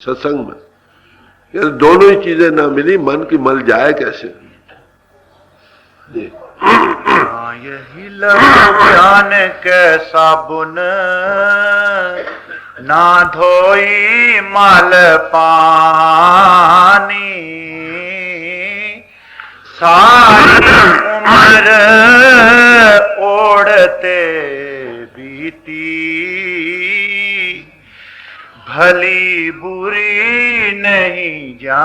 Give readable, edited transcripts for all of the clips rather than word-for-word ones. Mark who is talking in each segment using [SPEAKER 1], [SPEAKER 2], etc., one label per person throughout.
[SPEAKER 1] सत्संग में। यार दोनों ही चीजें ना मिली, मन की मल जाए कैसे?
[SPEAKER 2] यही ज्ञान के साबुन ना धोई मल पानी, सारी उम्र ओढ़ते बीती, भली बुरी नहीं जानी।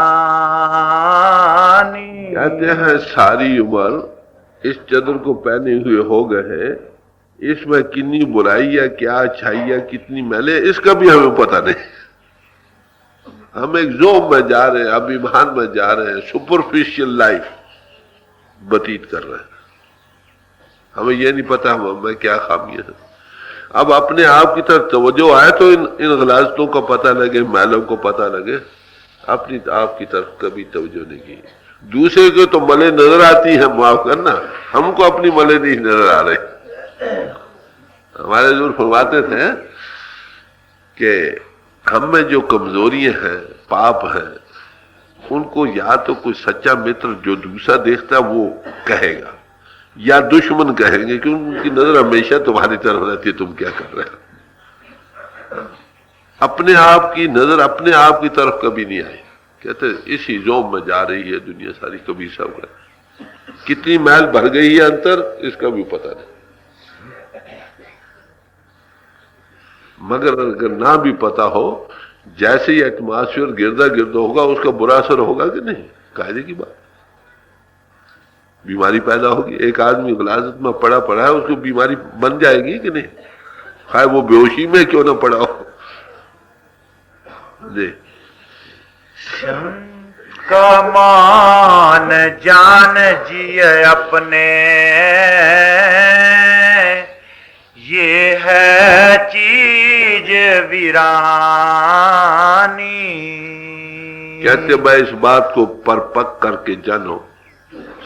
[SPEAKER 1] कहते हैं सारी उम्र इस चदर को पहने हुए हो गए हैं, इसमें कितनी बुराई है, क्या अच्छाई है, कितनी मैले, इसका भी हमें पता नहीं। हम एक जोम में जा रहे हैं, अभिमान में जा रहे हैं, सुपरफिशियल लाइफ व्यतीत कर रहे हैं। हमें यह नहीं पता हमें क्या खामियां हैं। अब अपने आप की तरफ तवज्जो आए तो इन गलाजतों का पता लगे, मैलों को पता लगे। अपनी आप की तरफ कभी तवज्जो नहीं की। दूसरे को तो मले नजर आती है, माफ करना, हमको अपनी मले नहीं नजर आ रहे। हमारे दूर फरमाते थे कि हम में जो कमजोरियां हैं, पाप हैं, उनको या तो कोई सच्चा मित्र जो दूसरा देखता है वो कहेगा, या दुश्मन कहेंगे कि उनकी नजर हमेशा तुम्हारी तरफ रहती है, तुम क्या कर रहे हो। अपने आप की नजर अपने आप की तरफ कभी नहीं आई। कहते इसी जोम में जा रही है दुनिया सारी, कभी सब है। कितनी मैल भर गई है अंतर, इसका भी पता नहीं। मगर अगर ना भी पता हो, जैसे ही एटमॉस्फेयर गिरदा गिरदा होगा उसका बुरा असर होगा कि नहीं, कायदे की बात। बीमारी पैदा होगी। एक आदमी गलाजत में पड़ा है, उसको बीमारी बन जाएगी कि नहीं, खाए वो बेहोशी में क्यों ना पड़ा हो। दे
[SPEAKER 2] कमान जान जिए अपने, ये है चीज वीरानी।
[SPEAKER 1] कहते मैं इस बात को परपक करके जानो,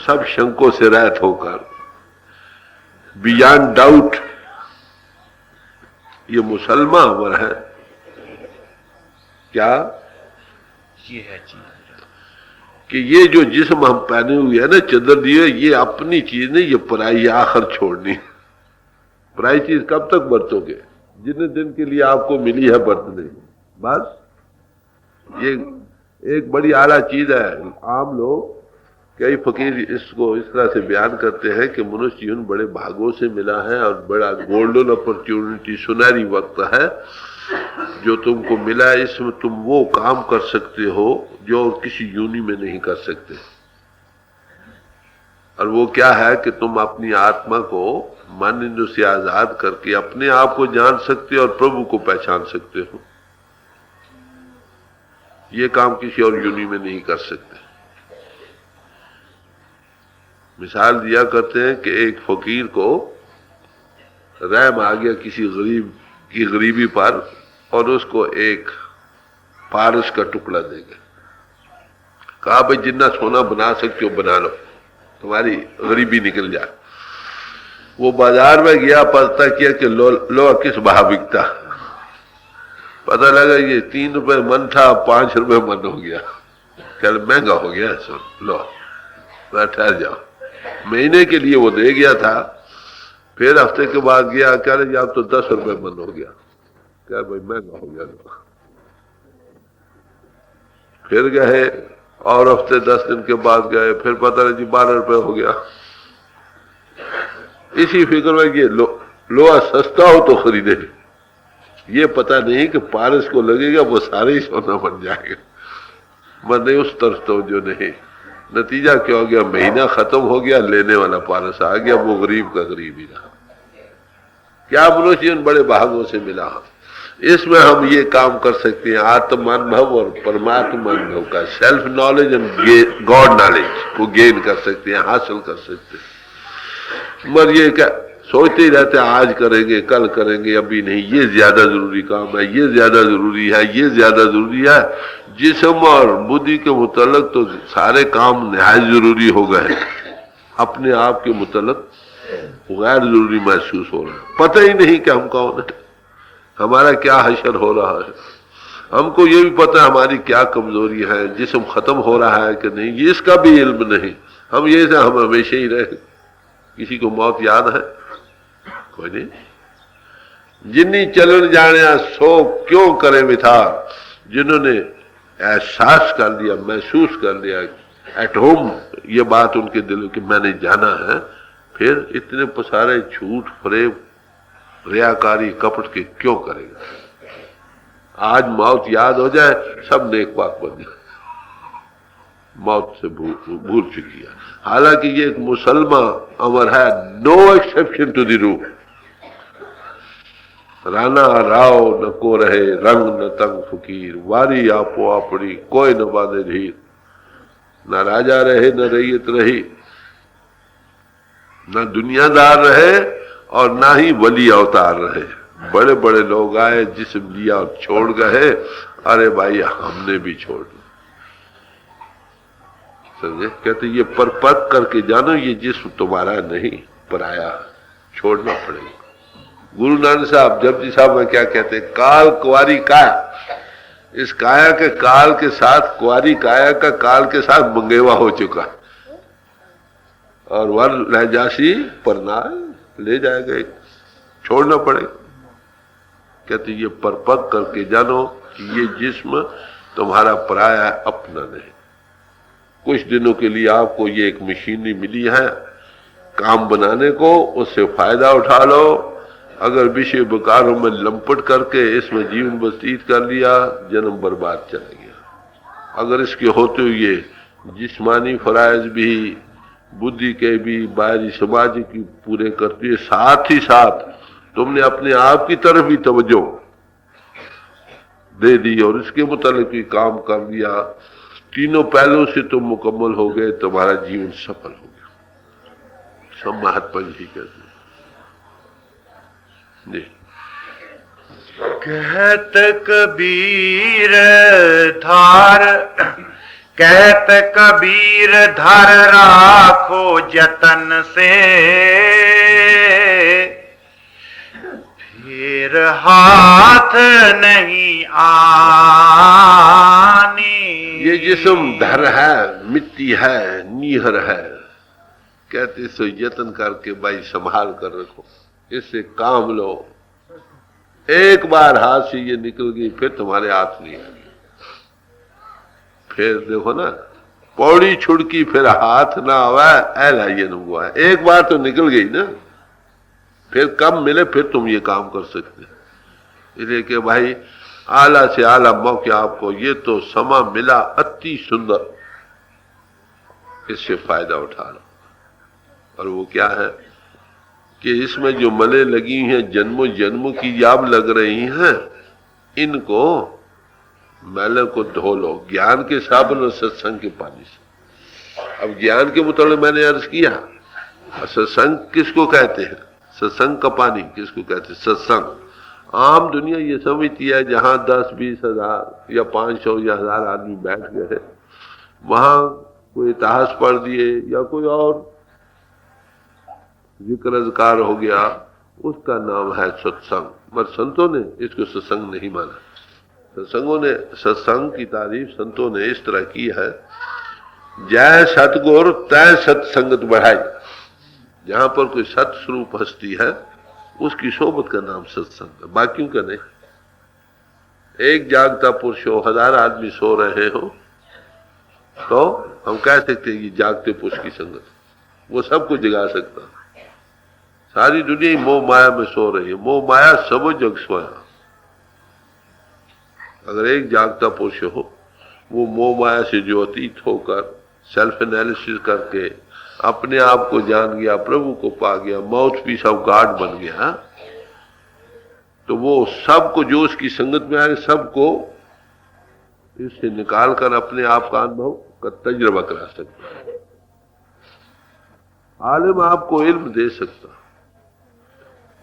[SPEAKER 1] सब शंकों से रहित होकर, बियॉन्ड डाउट, ये मुसलमान अमर है। क्या
[SPEAKER 2] ये है चीज
[SPEAKER 1] कि ये जो जिस्म हम पहने हुए है ना, चदर दिए, ये अपनी चीज नहीं, ये पराई आखिर छोड़नी। पराई चीज कब तक बरतोगे? जितने दिन के लिए आपको मिली है बरतने, बस। ये एक बड़ी आला चीज है। आम लोग, कई फकीर इसको इस तरह से बयान करते हैं कि मनुष्य जीवन बड़े भागों से मिला है और बड़ा गोल्डन अपॉर्चुनिटी, सुनहरी वक्त है जो तुमको मिला है। इसमें तुम वो काम कर सकते हो जो किसी यूनि में नहीं कर सकते। और वो क्या है कि तुम अपनी आत्मा को मन इंद्र से आजाद करके अपने आप को जान सकते हो और प्रभु को पहचान सकते हो। ये काम किसी और यूनि में नहीं कर सकते। मिसाल दिया करते हैं कि एक फकीर को रहम आ गया किसी गरीब की गरीबी पर, और उसको एक पारस का टुकड़ा देंगे। कहा भाई जितना सोना बना सकते हो बना लो, तुम्हारी गरीबी निकल जाए। वो बाजार में गया, पता किया कि लोहा किस भाव बिकता। पता लगा ये 3 रुपए मन था, 5 रुपए मन हो गया। कल महंगा हो गया, सुन लो ठहर जाओ। महीने के लिए वो दे गया था, फिर हफ्ते के बाद गया, कह रहे अब तो 10 रुपए मन हो गया। क्या भाई महंगा हो गया। फिर गए और हफ्ते 10 दिन के बाद गए, फिर पता नहीं जी 12 रुपए हो गया। इसी फिक्र में कि लोहा सस्ता हो तो खरीदे, ये पता नहीं कि पारस को लगेगा वो सारे ही सोना बन जाएगा। मरने उस तरफ तो जो नहीं। नतीजा क्या हो गया, महीना खत्म हो गया, लेने वाला पारस आ गया, वो गरीब का गरीब ही रहा। क्या मनुष्य बड़े भागों से मिला। इसमें हम ये काम कर सकते हैं, आत्मानुभव और परमात्मा अनुभव का, self knowledge and God knowledge को गेन कर सकते हैं, हासिल कर सकते हैं। मगर ये क्या सोचते ही रहते हैं, आज करेंगे, कल करेंगे, अभी नहीं, ये ज्यादा जरूरी काम है, ये ज्यादा जरूरी है, ये ज्यादा जरूरी है। जिस्म और बुद्धि के मुतल्लक तो सारे काम निहायत जरूरी हो गए, अपने आप के मुतल्लक गैर जरूरी महसूस हो रहा है। पता ही नहीं कि हम कौन है, हमारा क्या हशर हो रहा है। हमको ये भी पता है हमारी क्या कमजोरी है, जिस्म खत्म हो रहा है कि नहीं, ये इसका भी इल्म नहीं। हम ये से हम हमेशा ही रहे। किसी को मौत याद है? कोई नहीं। जिन्नी चलन जाने सो क्यों करे विथार, जिन्होंने एहसास कर लिया, महसूस कर लिया एट होम, ये बात उनके दिल की मैंने जाना है, फिर इतने पसारे झूठ फरेब रियाकारी कपट के क्यों करेगा। आज मौत याद हो जाए सब नेक पाक बन जाए, मौत से भूल चुकी है। हालांकि ये एक मुसलमान अमर है, no exception to the rule. राना राव न को रहे रंग न तंग फकीर, वारी आपो आपड़ी कोई न बांधे धीर। न राजा रहे न रैयत रही, न दुनियादार रहे और ना ही वली अवतार रहे। बड़े बड़े लोग आए, जिस्म लिया और छोड़ गए। अरे भाई हमने भी छोड़ दिया, समझे? कहते ये परपक करके जानो, ये जिस्म तुम्हारा नहीं, पराया, छोड़ना पड़ेगा। गुरु नानक साहब जपजी साहब में क्या कहते, काल कुंवारी काया। इस काया के काल के साथ, कुंवारी काया का काल के साथ मंगेवा हो चुका, और वर लहजासी परनाय ले जाएगा, छोड़ना पड़ेगा। कहते ये परपक करके जानो कि ये जिस्म तुम्हारा पराया है, अपना नहीं। कुछ दिनों के लिए आपको ये एक मशीनरी मिली है काम बनाने को, उससे फायदा उठा लो। अगर विषय विकारों में लंपट करके इसमें जीवन व्यतीत कर लिया, जन्म बर्बाद चला गया। अगर इसके होते हुए जिस्मानी फराइज भी, बुद्धि के भी, बाहरी समाज की पूरे करती है, साथ ही साथ तुमने अपने आप की तरफ भी तवज्जो दे दी और इसके मुतालिक भी काम कर लिया, तीनों पहलुओं से तुम मुकम्मल हो गए, तुम्हारा जीवन सफल हो गया। सब महात्मा जी कहते जी।
[SPEAKER 2] कहत कबीर धार, कहत कबीर धर राखो जतन से, फिर हाथ नहीं आनी।
[SPEAKER 1] ये जिस्म धर है, मिट्टी है, नीहर है, कहते सो यत्न करके भाई संभाल कर रखो, इससे काम लो। एक बार हाथ से ये निकल गई फिर तुम्हारे हाथ नहीं आएगी। फिर देखो ना, पौड़ी छुड़की फिर हाथ ना आवा, ऐला ये हुआ है। एक बार तो निकल गई ना, फिर कब मिले फिर तुम ये काम कर सकते। इसलिए कि भाई आला से आला मौके आपको, ये तो समा मिला अति सुंदर, इससे फायदा उठा लो। और वो क्या है कि इसमें जो मले लगी हैं, जन्मों जन्मों की याब लग रही हैं, इनको मैले को धो लो ज्ञान के साबुन और सत्संग के पानी से। अब ज्ञान के मुताबिक मैंने अर्ज किया, सत्संग किसको कहते हैं? सत्संग का पानी किसको कहते हैं? सत्संग। आम दुनिया ये समझती है जहां 10-20 हजार या 500 या 1000 आदमी बैठ गए, वहां कोई इतिहास पढ़ दिए या कोई और जिक्र अज़कार हो गया, उसका नाम है सत्संग। मगर संतों ने इसको सत्संग नहीं माना। सत्संगों ने, सत्संग की तारीफ संतों ने इस तरह की है, जय सतगुर तय सत्संगत बढ़ाई। जहां पर कोई सत स्वरूप हस्ती है उसकी सोबत का नाम सत्संग है, बाकियों का नहीं। एक जागता पुरुष हो, 1000 आदमी सो रहे हो, तो हम कह सकते हैं कि जागते पुरुष की संगत, वो सबको जगा सकता। सारी दुनिया ही मोह माया में सो रही है, मोह माया सब जग सोया। अगर एक जागता पुरुष हो, वो मोह माया से जो अतीत होकर सेल्फ एनालिसिस करके अपने आप को जान गया, प्रभु को पा गया, माउथ पीस ऑफ गॉड बन गया, तो वो सबको जो उसकी संगत में आए सबको इससे निकाल कर अपने आप का अनुभव का तजुर्बा करा सकता है। आलिम आपको इल्म दे सकता,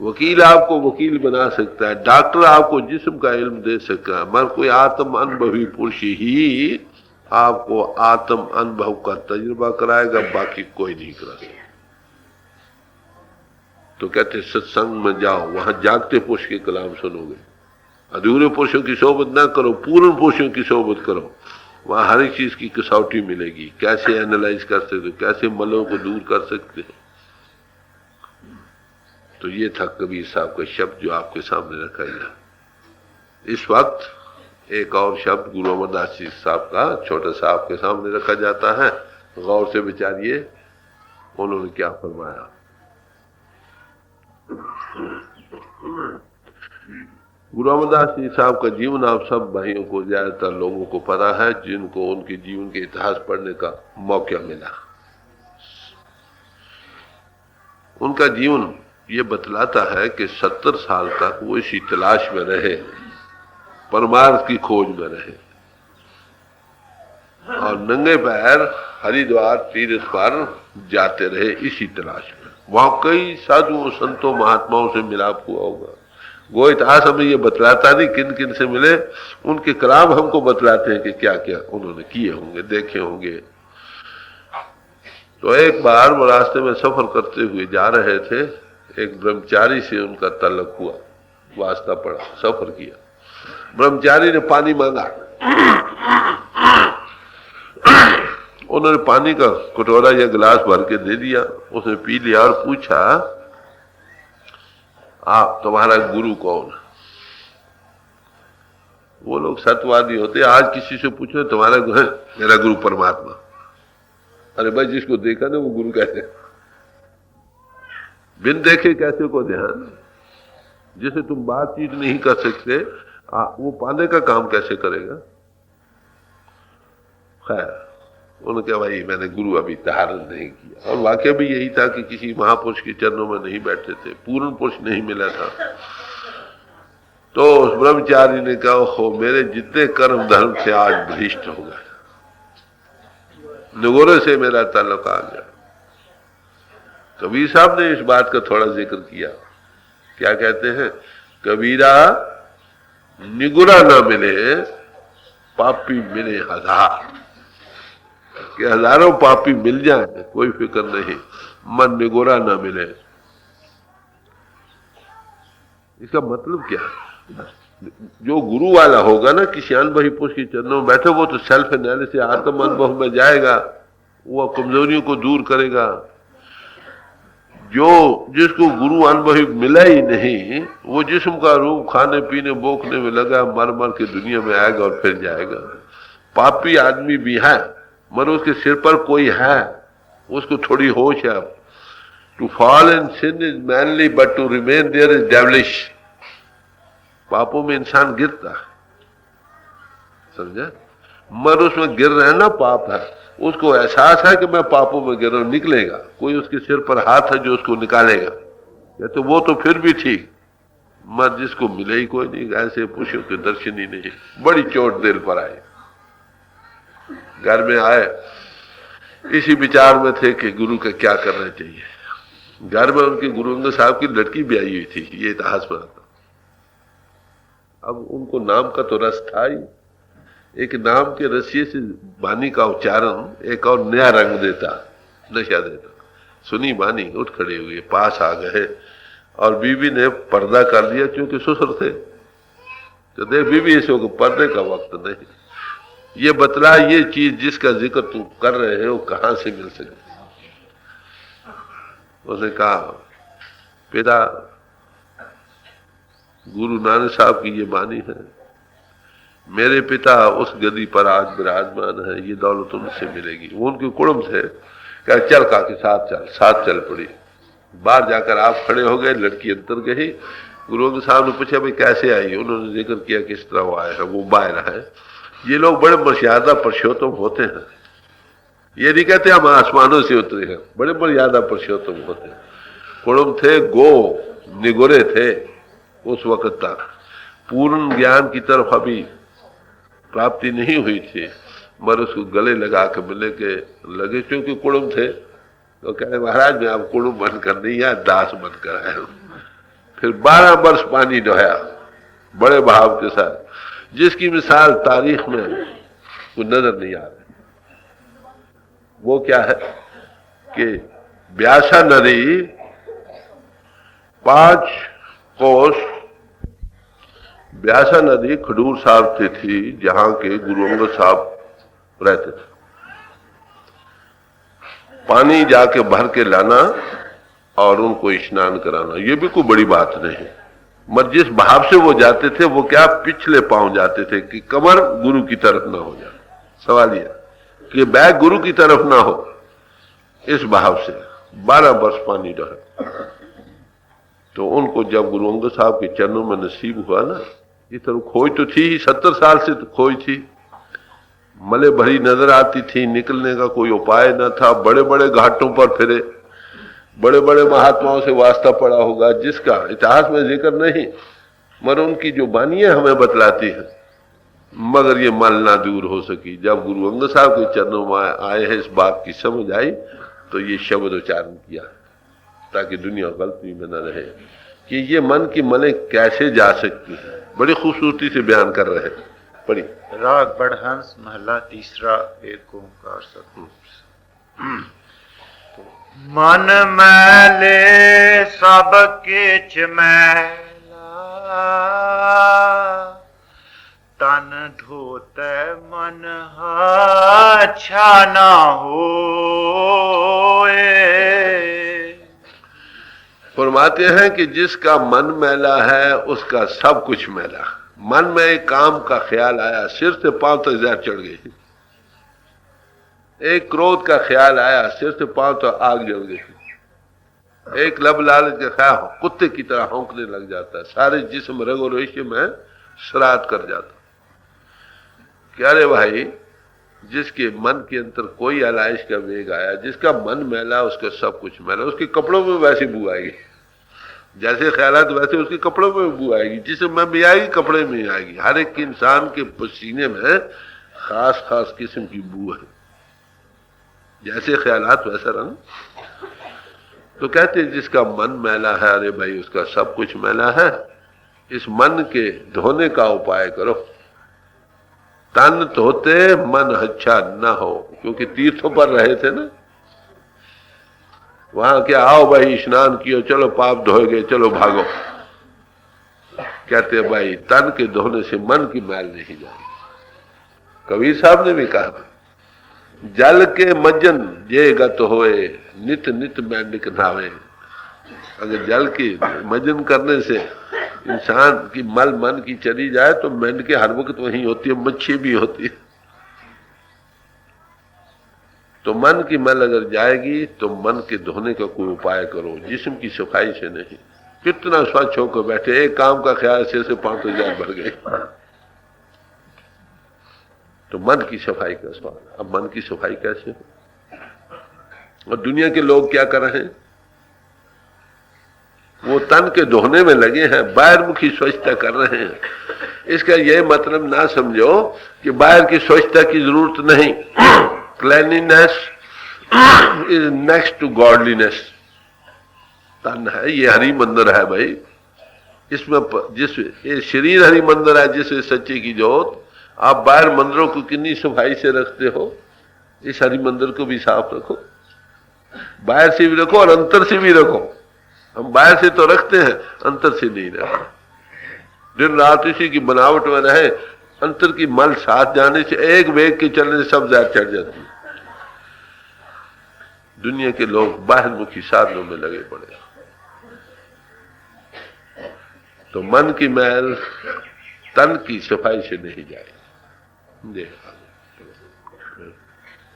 [SPEAKER 1] वकील आपको वकील बना सकता है, डॉक्टर आपको जिस्म का इल्म दे सकता है, मगर कोई आत्म अनुभवी पुरुष ही आपको आत्म अनुभव का तजुर्बा कराएगा, बाकी कोई नहीं करा सकता। तो कहते सत्संग में जाओ, वहां जागते पुरुष के कलाम सुनोगे। अधूरे पुरुषों की सोबत ना करो, पूर्ण पुरुषों की सोबत करो। वहां हर एक चीज की कसौटी मिलेगी। कैसे एनालाइज कर सकते हो, कैसे मलों को दूर कर सकते हो। तो ये था कबीर साहब का शब्द जो आपके सामने रखा गया। इस वक्त एक और शब्द गुरु अमरदास जी साहब का छोटे साहब के सामने रखा जाता है। गौर से विचारिए उन्होंने क्या फरमाया। गुरु अमरदास जी साहब का जीवन आप सब भाइयों को, ज्यादातर लोगों को पता है जिनको उनके जीवन के इतिहास पढ़ने का मौका मिला। उनका जीवन ये बतलाता है कि 70 साल तक वो इसी तलाश में रहे, परमार्थ की खोज में रहे और नंगे पैर हरिद्वार तीर्थ पर जाते रहे इसी तलाश में। वहां कई साधुओं संतों महात्माओं से मिलाप हुआ होगा। वो इतिहास हमें ये बतलाता नहीं किन किन से मिले, उनके कलाम हमको बतलाते हैं कि क्या क्या उन्होंने किए होंगे, देखे होंगे। तो एक बार वो रास्ते में सफर करते हुए जा रहे थे, एक ब्रह्मचारी से उनका तल्लुक हुआ, वास्ता पड़ा, सफर किया। ब्रह्मचारी ने पानी मांगा, उन्होंने पानी का कटोरा या गिलास भर के दे दिया, उसने पी लिया और पूछा, आप तुम्हारा गुरु कौन? वो लोग सत्यवादी होते, आज किसी से पूछो तुम्हारा गुरु है, मेरा गुरु परमात्मा। अरे भाई जिसको देखा ना वो गुरु कहते हैं। बिन देखे कैसे को ध्यान, जिसे तुम बातचीत नहीं कर सकते वो पाने का काम कैसे करेगा? खैर उन्होंने कहा भाई मैंने गुरु अभी धारण नहीं किया। और वाकई भी यही था कि किसी महापुरुष के चरणों में नहीं बैठे थे, पूर्ण पुरुष नहीं मिला था। तो उस ब्रह्मचारी ने कहा, हो मेरे जितने कर्म धर्म से आज भ्रष्ट हो गए, निगोरे से मेरा ताल्लुक आ गया। कबीर साहब ने इस बात का थोड़ा जिक्र किया। क्या कहते हैं? कबीरा निगुरा ना मिले पापी मिले हजार, कि हजारों पापी मिल जाए कोई फिक्र नहीं, मन निगोरा ना मिले। इसका मतलब क्या? जो गुरु वाला होगा ना, किसी अनुभवी पुरुष के चरणों में बैठे, वो तो सेल्फ एनालिसिस आत्म अनुभव में जाएगा, वो कमजोरियों को दूर करेगा। जो जिसको गुरु अनुभवी मिला ही नहीं, वो जिस्म का रूप खाने पीने बोखने में लगा, मर मर के दुनिया में आएगा और फिर जाएगा। पापी आदमी भी है मगर उसके सिर पर कोई है, उसको थोड़ी होश है। To fall in sin is manly but to remain there is devilish. पापों में इंसान गिरता है, समझा? मगर उसमें गिर रहना पाप है, उसको एहसास है कि मैं पापों में गिर रहा हूं, निकलेगा। कोई उसके सिर पर हाथ है जो उसको निकालेगा, या तो वो तो फिर भी ठीक, मगर जिसको मिले ही कोई नहीं, ऐसे पुरुषों के दर्शन ही नहीं। बड़ी चोट दिल पर आई। घर में आए, इसी विचार में थे कि गुरु का क्या करना चाहिए। घर में उनके गुरु अंगद साहब की लड़की भी आई हुई थी, ये इतिहास में आता। अब उनको नाम का तो रस था ही, एक नाम के रसिये से बानी का उच्चारण एक और नया रंग देता, नशा देता। सुनी बानी, उठ खड़े हुए, पास आ गए और बीवी ने पर्दा कर दिया, क्योंकि ससुर थे। तो देख बीवी ऐसे को पर्दे का वक्त नहीं। ये बतला, ये चीज जिसका जिक्र तुम कर रहे हो कहां से मिल सके? उसने कहा, पिता गुरु नानक साहब की ये बानी है, मेरे पिता उस गदी पर आज विराजमान है, ये दौलत उनसे मिलेगी। वो उनके कुड़म थे। क्या चल काके साथ चल, साथ चल पड़ी। बाहर जाकर आप खड़े हो गए, लड़की अंदर गई। गुरु अंगद साहब ने पूछा भाई कैसे आई? उन्होंने जिक्र किया किस तरह वो आया है, वो बाहर है। ये लोग बड़े मर्यादा पुरुषोत्तम होते हैं, ये नहीं कहते हम आसमानों से उतरे हैं, बड़े मर्यादा पुरुषोत्तम होते हैं। कुड़म थे, गो निगुरे थे उस वक्त तक, पूर्ण ज्ञान की तरफ अभी प्राप्ति नहीं हुई थी, मगर उसको गले लगा के मिले के लगे, क्योंकि कुड़म थे। तो कहे महाराज मैं आप कुड़म बनकर नहीं आया, दास बनकर आया हूं। फिर 12 वर्ष पानी डोया बड़े भाव के साथ, जिसकी मिसाल तारीख में कोई नजर नहीं आ रही। वो क्या है कि व्यासा नदी 5 कोस ब्यासा नदी खडूर साहब से थी, जहां के गुरु अंगद साहब रहते थे। पानी जाके भर के लाना और उनको स्नान कराना, ये भी कोई बड़ी बात नहीं। मगर जिस भाव से वो जाते थे वो क्या पिछले पांव जाते थे कि कमर गुरु की तरफ ना हो जाए। सवाल यह कि बैग गुरु की तरफ ना हो, इस भाव से 12 वर्ष पानी रहा। तो उनको जब गुरु अंगद साहब के चरणों में नसीब हुआ ना, ये तो खोज तो थी ही, 70 साल से तो खोज थी, मले भरी नजर आती थी, निकलने का कोई उपाय न था। बड़े बड़े घाटों पर फिरे, बड़े बड़े महात्माओं से वास्ता पड़ा होगा जिसका इतिहास में जिक्र नहीं, मगर उनकी जो बानियां हमें बतलाती है। मगर ये मल ना दूर हो सकी। जब गुरु अंगद साहब के चरणों में आए हैं, इस बात की समझ आई, तो ये शब्द उच्चारण किया ताकि दुनिया गलती में न रहे कि ये मन की मलें कैसे जा सकती हैं। बड़ी खूबसूरती से बयान कर रहे हैं। पढ़ी
[SPEAKER 2] राग बड़हंस महला तीसरा, एक ओंकार सतनाम। मन मैले सब किछ मैला, तन धोते मन अच्छा ना होए।
[SPEAKER 1] फरमाते हैं कि जिसका मन मैला है उसका सब कुछ मैला। मन में एक काम का ख्याल आया, सिर से पांव तक जहर चढ़ गई। एक क्रोध का ख्याल आया, सिर से पांव तक आग जल गई। एक लब लालच का ख्याल कुत्ते की तरह हौंकने लग जाता है, सारे जिस्म रगो रेशे में श्राद्ध कर जाता। क्या रे भाई, जिसके मन के अंदर कोई आलाइश का वेग आया, जिसका मन मैला उसका सब कुछ मैला। उसके कपड़ों में वैसी बू आएगी, जैसे ख्यालात वैसे उसके कपड़ों में बू आएगी, जिसमें में भी आएगी कपड़े में आएगी। हर एक इंसान के पसीने में खास खास किस्म की बू है, जैसे ख्यालात वैसा रंग। तो कहते जिसका मन मैला है, अरे भाई उसका सब कुछ मैला है। इस मन के धोने का उपाय करो। तन धोते मन अच्छा न हो, क्योंकि तीर्थों पर रहे थे ना, वहां क्या आओ भाई स्नान कियो, चलो पाप धोए गए, चलो भागो। कहते भाई तन के धोने से मन की मैल नहीं जाएगी। कबीर साहब ने भी कहा, जल के मज्जन ये गत होए, नित नित मैंडिक नावे। अगर जल की मज्जन करने से इंसान की मल मन की चली जाए तो मेंढके हर वक्त वहीं होती है, मच्छी भी होती है। तो मन की मल अगर जाएगी तो मन के धोने का कोई उपाय करो, जिस्म की सफाई से नहीं। कितना स्वच्छ होकर बैठे, एक काम का ख्याल से 5,000 बढ़ गए। तो मन की सफाई का सवाल। अब मन की सफाई कैसे हो? और दुनिया के लोग क्या कर रहे हैं? वो तन के धोने में लगे हैं, बाहरमुखी स्वच्छता कर रहे हैं। इसका यह मतलब ना समझो कि बाहर की स्वच्छता की जरूरत नहीं। Cleanliness is next to godliness. तन है, ये हरि मंदिर है भाई। इसमें जिस ये शरीर हरि मंदिर है, जिसमें सच्चे की जोत। आप बाहर मंदिरों को कितनी सफाई से रखते हो, इस हरि मंदिर को भी साफ रखो। बाहर से भी रखो और अंतर से भी रखो। हम बाहर से तो रखते हैं, अंतर से नहीं रखते। दिन रात इसी की बनावट में रहे, अंतर की मल साथ जाने से, एक वेग के चलने से सब जहर चढ़ जाती है। दुनिया के लोग बाहरमुखी साधनों में लगे पड़े। तो मन की मैल तन की सफाई से नहीं जाए।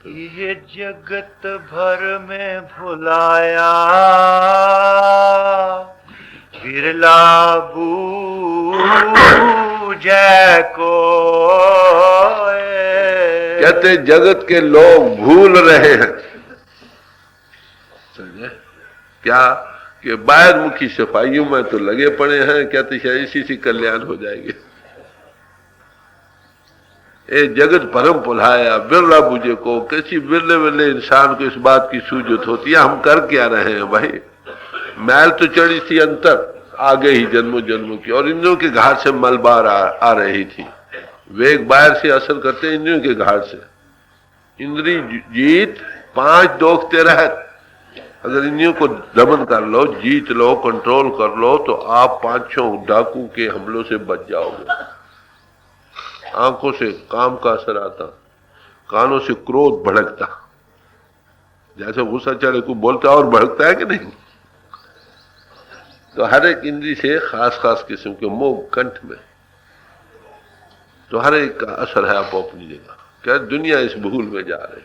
[SPEAKER 2] ये जगत भर में भुलाया, बिरला बूझे को।
[SPEAKER 1] कहते जगत के लोग भूल रहे हैं, समझे क्या, कि बाहरमुखी सफाइयों में तो लगे पड़े हैं। कहते शायद इसी से कल्याण हो जाएंगे। ए जगत भरम भुलाया, बिरला बूझे को। किसी बिरले बिरले इंसान को इस बात की सूझत होती है, हम कर क्या रहे हैं भाई। मैल तो चढ़ी थी अंतर, आगे ही जन्मों जन्मों की, और इंद्रियों के घाट से मल बाहर आ रही थी। वेग बाहर से असर करते इंद्रियों के घाट से। इंद्री जीत 5 दोखते रहत, अगर इंद्रियों को दमन कर लो, जीत लो, कंट्रोल कर लो, तो आप 5-6 डाकू के हमलों से बच जाओगे। आंखों से काम का असर आता, कानों से क्रोध भड़कता, जैसे गुस्सा चढ़े को बोलता और भड़कता है कि नहीं। तो हर एक इंद्री से खास खास किस्म के मोह कंठ में, तो हर एक का असर है आपको अपनी जगह। क्या दुनिया इस भूल में जा रही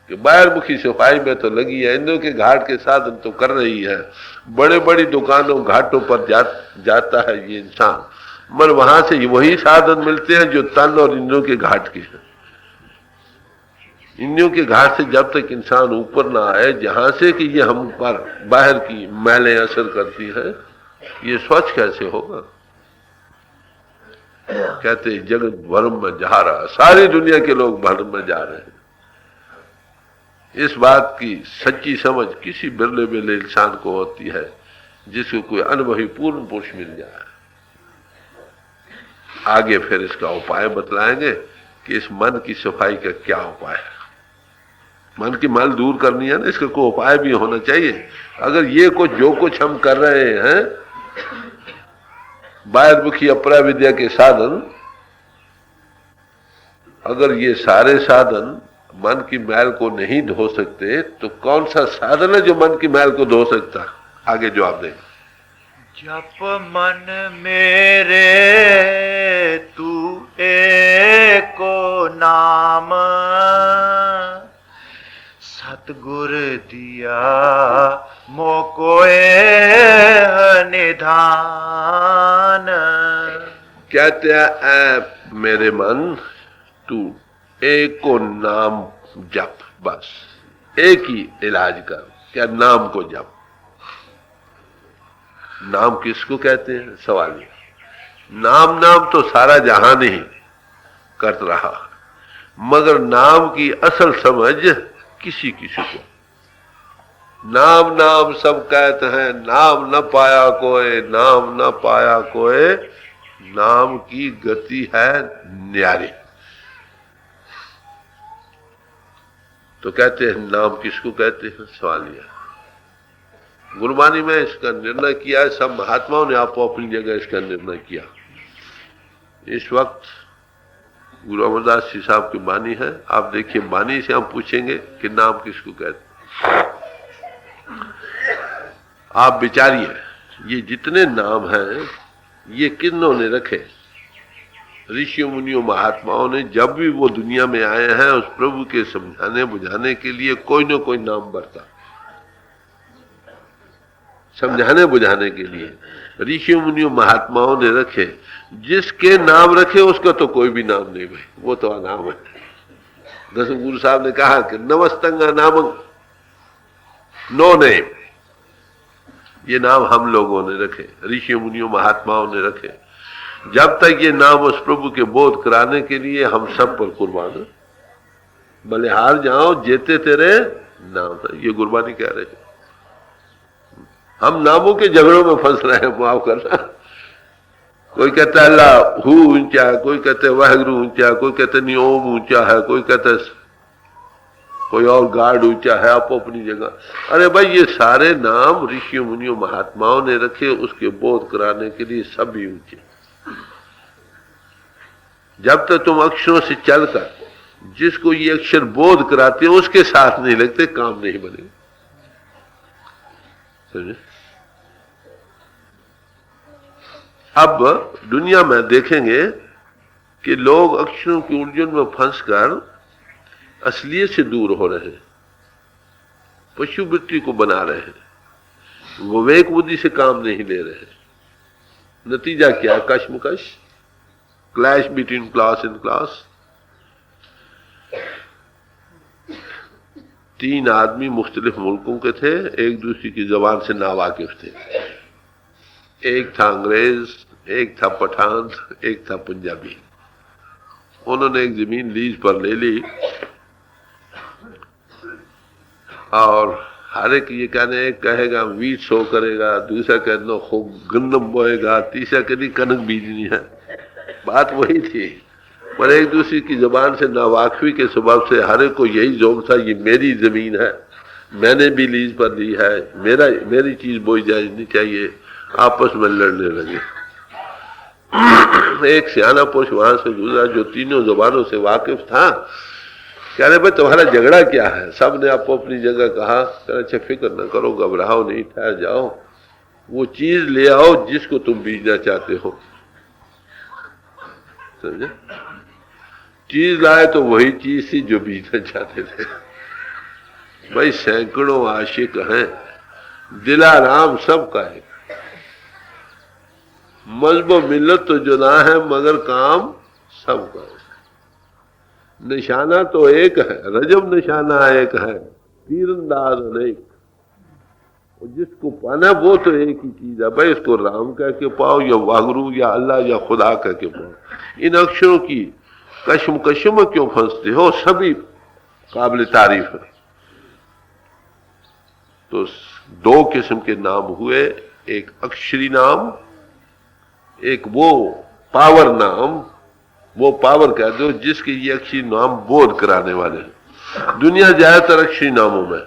[SPEAKER 1] कि बाहर मुखी सफाई में तो लगी है, इंद्रियों के घाट के साधन तो कर रही है, बड़े बड़ी दुकानों घाटों पर जाता है ये इंसान, मगर वहां से वही साधन मिलते हैं जो तन और इंद्रियों के घाट के हैं। इंद्रियों के घाट से जब तक इंसान ऊपर ना आए, जहां से कि ये हम पर बाहर की मैलें असर करती हैं, ये स्वच्छ कैसे होगा। कहते जगत भ्रम में जा रहा, सारी दुनिया के लोग भ्रम में जा रहे हैं। इस बात की सच्ची समझ किसी बिरले बिरले इंसान को होती है जिसको कोई अनुभवी पूर्ण पुरुष मिल जाए। आगे फिर इसका उपाय बतलाएंगे कि इस मन की सफाई का क्या उपाय है। मन की मल दूर करनी है ना, इसका कोई उपाय भी होना चाहिए। अगर ये कुछ जो कुछ हम कर रहे हैं बाह्यमुखी अपरा विद्या के साधन, अगर ये सारे साधन मन की मैल को नहीं धो सकते, तो कौन सा साधन है जो मन की मैल को धो सकता? आगे जवाब दें।
[SPEAKER 2] जप मन मेरे तू एको नाम, सतगुर दिया मोकोए निधान।
[SPEAKER 1] कहते हैं मेरे मन तू एक को नाम जप, बस एक ही इलाज कर। क्या नाम को जप? नाम किसको कहते हैं? सवाल ये। नाम तो सारा जहान ही कर रहा, मगर नाम की असल समझ किसी किसी को। नाम सब कहते हैं, नाम न पाया कोई, नाम न पाया कोई। नाम की गति है न्यारी। तो कहते हैं नाम किसको कहते हैं? सवाल यह। गुरबानी में इसका निर्णय किया है, सब महात्माओं ने आपको अपनी जगह इसका निर्णय किया। इस वक्त गुरु अमरदास जी साहब की बानी है, आप देखिए बानी से हम पूछेंगे कि नाम किसको कहते हैं। आप विचारिए, ये जितने नाम हैं ये किन्हों ने रखे? ऋषियों मुनियों महात्माओं ने जब भी वो दुनिया में आए हैं उस प्रभु के समझाने बुझाने के लिए कोई न कोई नाम बरता, समझाने बुझाने के लिए ऋषियों मुनियों महात्माओं ने रखे। जिसके नाम रखे उसका तो कोई भी नाम नहीं भाई, वो तो अनाम है। दसम गुरु साहब ने कहा कि नमस्तंगा नाम नो नेम, ये नाम हम लोगों ने रखे, ऋषियों मुनियों महात्माओं ने रखे। जब तक ये नाम उस प्रभु के बोध कराने के लिए हम सब पर कुर्बान है। बलिहार जाओ जेते तेरे नाम है, ये गुरबानी कह रहे हैं। हम नामों के झगड़ों में फंस रहे हैं, माफ करना। कोई कहता है अल्लाह हु ऊंचा है, कोई कहते हैं वाहिगुरु ऊंचा है, कोई कहते नहीं ओम ऊंचा है, कोई कहते कोई और गार्ड ऊंचा है। आप अपनी जगह। अरे भाई ये सारे नाम ऋषियों मुनियों महात्माओं ने रखे उसके बोध कराने के लिए, सभी ऊंचे। जब तक तुम अक्षरों से चलकर जिसको ये अक्षर बोध कराते हो उसके साथ नहीं लगते, काम नहीं बनेगा। समझे? अब दुनिया में देखेंगे कि लोग अक्षरों की उलझन में फंसकर असलियत से दूर हो रहे हैं, पशु वृत्ति को बना रहे हैं, विवेक बुद्धि से काम नहीं ले रहे हैं। नतीजा क्या? कश्मकश, clash between class and class. 3 आदमी मुख्तलिफ मुल्कों के थे, एक दूसरे की जबान से नावाकिफ थे। एक था अंग्रेज, एक था पठान, एक था पंजाबी। उन्होंने एक जमीन लीज पर ले ली और हर एक ये कहने, एक कहेगा वीट सो करेगा, दूसरा कहना खूब गन्नम बोएगा, तीसरा कहनी कनक बीजनी है। बात वही थी, पर एक दूसरे की जबान से नावाकफी के सबब से हर एक को यही जोम था, ये मेरी जमीन है, मैंने भी लीज पर ली है, मेरी चीज बोई जानी चाहिए, आपस में लड़ने लगे। एक सियाना पुरुष वहां से गुजरा जो तीनों जुबानों से वाकिफ था। कह रहे भाई तुम्हारा झगड़ा क्या है? सब ने आपको अपनी जगह कहा। कह रहे अच्छा फिक्र न करो, घबराओ नहीं, ठहर जाओ, वो चीज ले आओ जिसको तुम बीजना चाहते हो। समझे? चीज लाए तो वही चीज थी जो बीजना चाहते थे। भाई सैकड़ों आशिक हैं, दिलाराम सबका है, मजहब मिल्लत तो जुदा है मगर काम सबका है। निशाना तो एक है, रजब निशाना एक है, तीरंदाज अनेक। जिसको पाना वो तो एक ही चीज है। भाई इसको राम कह के पाओ या वागरू या अल्लाह या खुदा कह के पाओ। इन अक्षरों की कश्म में क्यों फंसते हो? सभी काबिल तारीफ है। तो दो किस्म के नाम हुए, एक अक्षरी नाम, एक वो पावर नाम। वो पावर कह दो जिसके ये अक्षरी नाम बोध कराने वाले हैं। दुनिया ज्यादातर अक्षरी नामों में,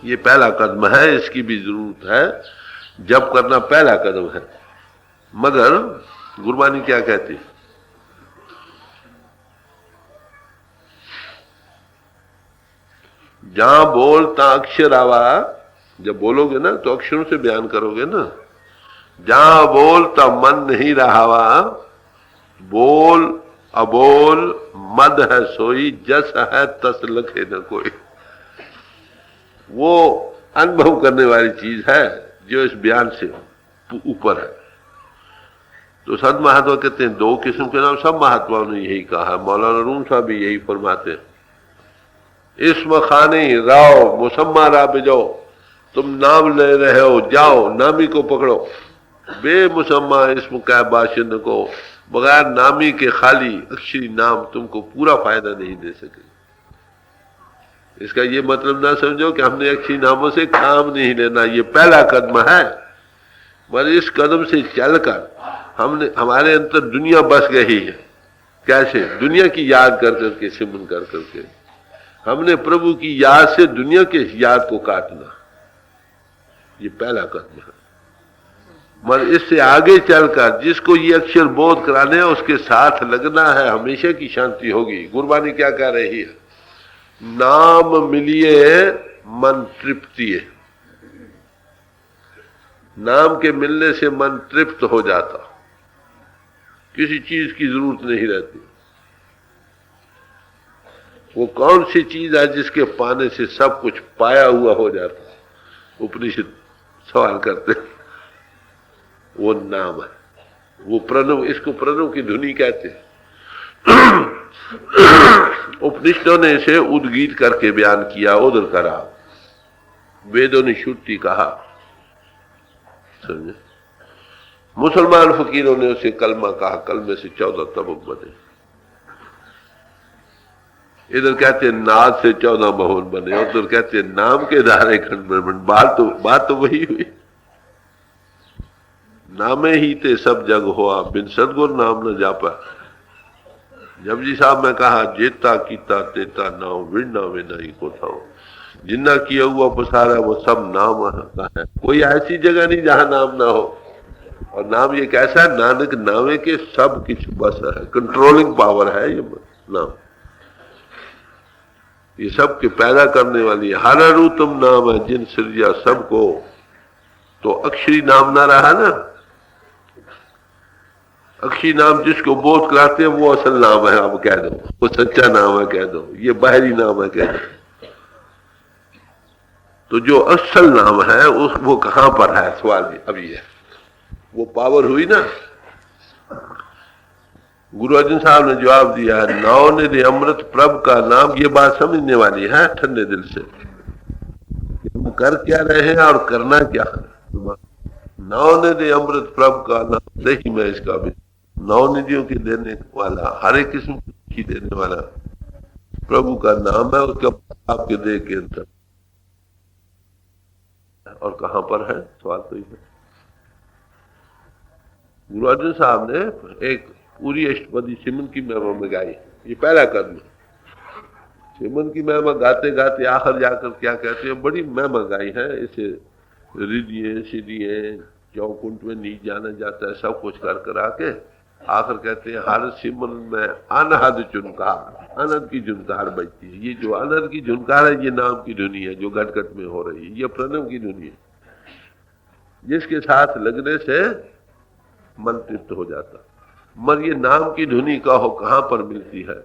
[SPEAKER 1] ये पहला कदम है, इसकी भी जरूरत है, जब करना पहला कदम है। मगर गुरबानी क्या कहती? जहां बोलता अक्षर आवा, जब बोलोगे ना तो अक्षरों से बयान करोगे ना। जहां बोलता मन नहीं रहावा, बोल अबोल मद है सोई, जस है तस लखे न कोई। वो अनुभव करने वाली चीज है जो इस बयान से ऊपर है। तो संत महात्मा कहते हैं दो किस्म के नाम, सब महात्माओं ने यही कहा है, मौलाना रूम साहब भी यही फरमाते हैं। इस्म खाने राव मुसम्मा राब जाओ, तुम नाम ले रहे हो, जाओ नामी को पकड़ो। बेमुसम्मा इस्म का बाशिंद को, बगैर नामी के खाली अक्षरी नाम तुमको पूरा फायदा नहीं दे सके। इसका ये मतलब ना समझो कि हमने अक्षरी नामों से काम नहीं लेना, ये पहला कदम है। पर इस कदम से चलकर हमारे अंदर दुनिया बस गई है। कैसे? दुनिया की याद कर करके, सिमरन कर करके। हमने प्रभु की याद से दुनिया के याद को काटना, ये पहला कदम है। मगर इससे आगे चलकर जिसको ये अक्षर बोध कराने हैं उसके साथ लगना है, हमेशा की शांति होगी। गुरबानी क्या कह रही है? नाम मिलिए मन तृप्ति है। नाम के मिलने से मन तृप्त हो जाता, किसी चीज की जरूरत नहीं रहती। वो कौन सी चीज है जिसके पाने से सब कुछ पाया हुआ हो जाता? उपनिषद सवाल करते। वो नाम है, वो प्रणव, इसको प्रणव की धुनी कहते हैं। उपनिषदों ने इसे उद्गीत करके बयान किया, उदर करा। वेदों ने श्रुति कहा, समझे? मुसलमान फकीरों ने उसे कलमा कहा, कलमे से 14 तबक बने। इधर कहते हैं नाद से 14 भवन बने, उधर कहते हैं नाम के धारे खंड में बने। बात तो वही हुई। नामे ही ते सब जग हुआ, बिन सदगुर नाम न जापा। जपजी साहब ने कहा, जेता कीता तेता नाम, विड़ना वे नहीं को था। जिन्ना किया हुआ पसारा वो सब नाम का है। कोई ऐसी जगह नहीं जहां नाम ना हो। और नाम ये कैसा? नानक नामे के सब कुछ बस है, कंट्रोलिंग पावर है ये नाम। ये सब के पैदा करने वाली है। हर अरु तुम नाम है जिन सृजा सबको। तो अक्षरी नाम ना रहा ना, अक्षरी नाम जिसको बोध कराते हैं वो असल नाम है, आप कह दो। वो सच्चा नाम है कह दो, ये बाहरी नाम है कह दो। तो जो असल नाम है वो कहां पर है? सवाल अभी है। वो पावर हुई ना। गुरु अर्जुन साहब ने जवाब दिया है, नाव ने अमृत प्रभ का नाम। ये बात समझने वाली है ठंडे दिल से, हम कर क्या रहे हैं और करना क्या है। नाव ने अमृत प्रभ का नाम, सही में इसका भी नौ निधियों की देने वाला, हर एक किस्म की देने वाला प्रभु का नाम है। उसका आपके देह के अंदर और कहां पर है? सवाल तो ये है। गुरु अर्जुन साहब ने एक पूरी अष्टपदी सिमरन की महिमा में गाई। ये पहला कदम। सिमरन की महिमा गाते गाते आखिर जाकर क्या कहते हैं, बड़ी महिमा गाई है, इसे रिधिये सीढ़िये चौकुंठ में नहीं जाना जाता है, सब कुछ कर कर आके आखिर कहते हैं हर सिमरन में अनहद चुनकार, अनहद की झुनकार बजती है। ये जो अनहद की झुनकार है, ये नाम की धुनी है जो घट घट में हो रही है, ये प्रणव की धुनी है, जिसके साथ लगने से मन तृप्त हो जाता। मगर ये नाम की धुनी कहो कहां पर मिलती है?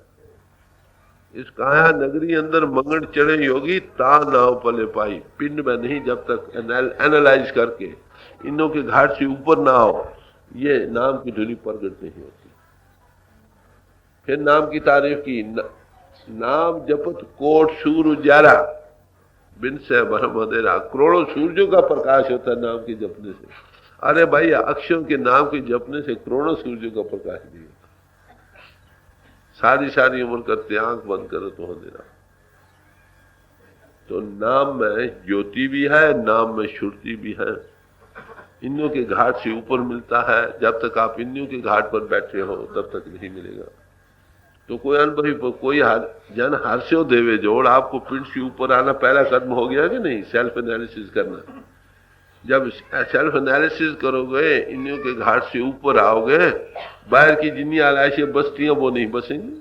[SPEAKER 1] इस काया नगरी अंदर मंगल चढ़े योगी ता नाव पले पाई, पिंड में नहीं, जब तक एनालाइज करके इनों के घाट से ऊपर ना हो, ये नाम की धुनी प्रकट नहीं होती। फिर नाम की तारीफ की, नाम जपत कोट सूर उजारा, बिन से भरम अंधेरा, करोड़ों सूरजों का प्रकाश होता है नाम के जपने से। अरे भाई, अक्षरों के नाम के जपने से करोड़ों सूरजों का प्रकाश नहीं होता। सारी सारी उम्र करते आंख बंद करो तो अंधेरा। तो नाम में ज्योति भी है, नाम में श्रुति भी है। इंद्रियों के घाट से ऊपर मिलता है, जब तक आप इंद्रियों के घाट पर बैठे हो तब तक नहीं मिलेगा। तो कोई अनुभवी कोई जन हर्षो देवे जोड़, आपको पिंड से ऊपर आना पहला कदम हो गया कि नहीं? सेल्फ एनालिसिस करना। जब सेल्फ एनालिसिस करोगे, इंद्रियों के घाट से ऊपर आओगे, बाहर की जितनी आलाशियां बसती हैं वो नहीं बसेंगी।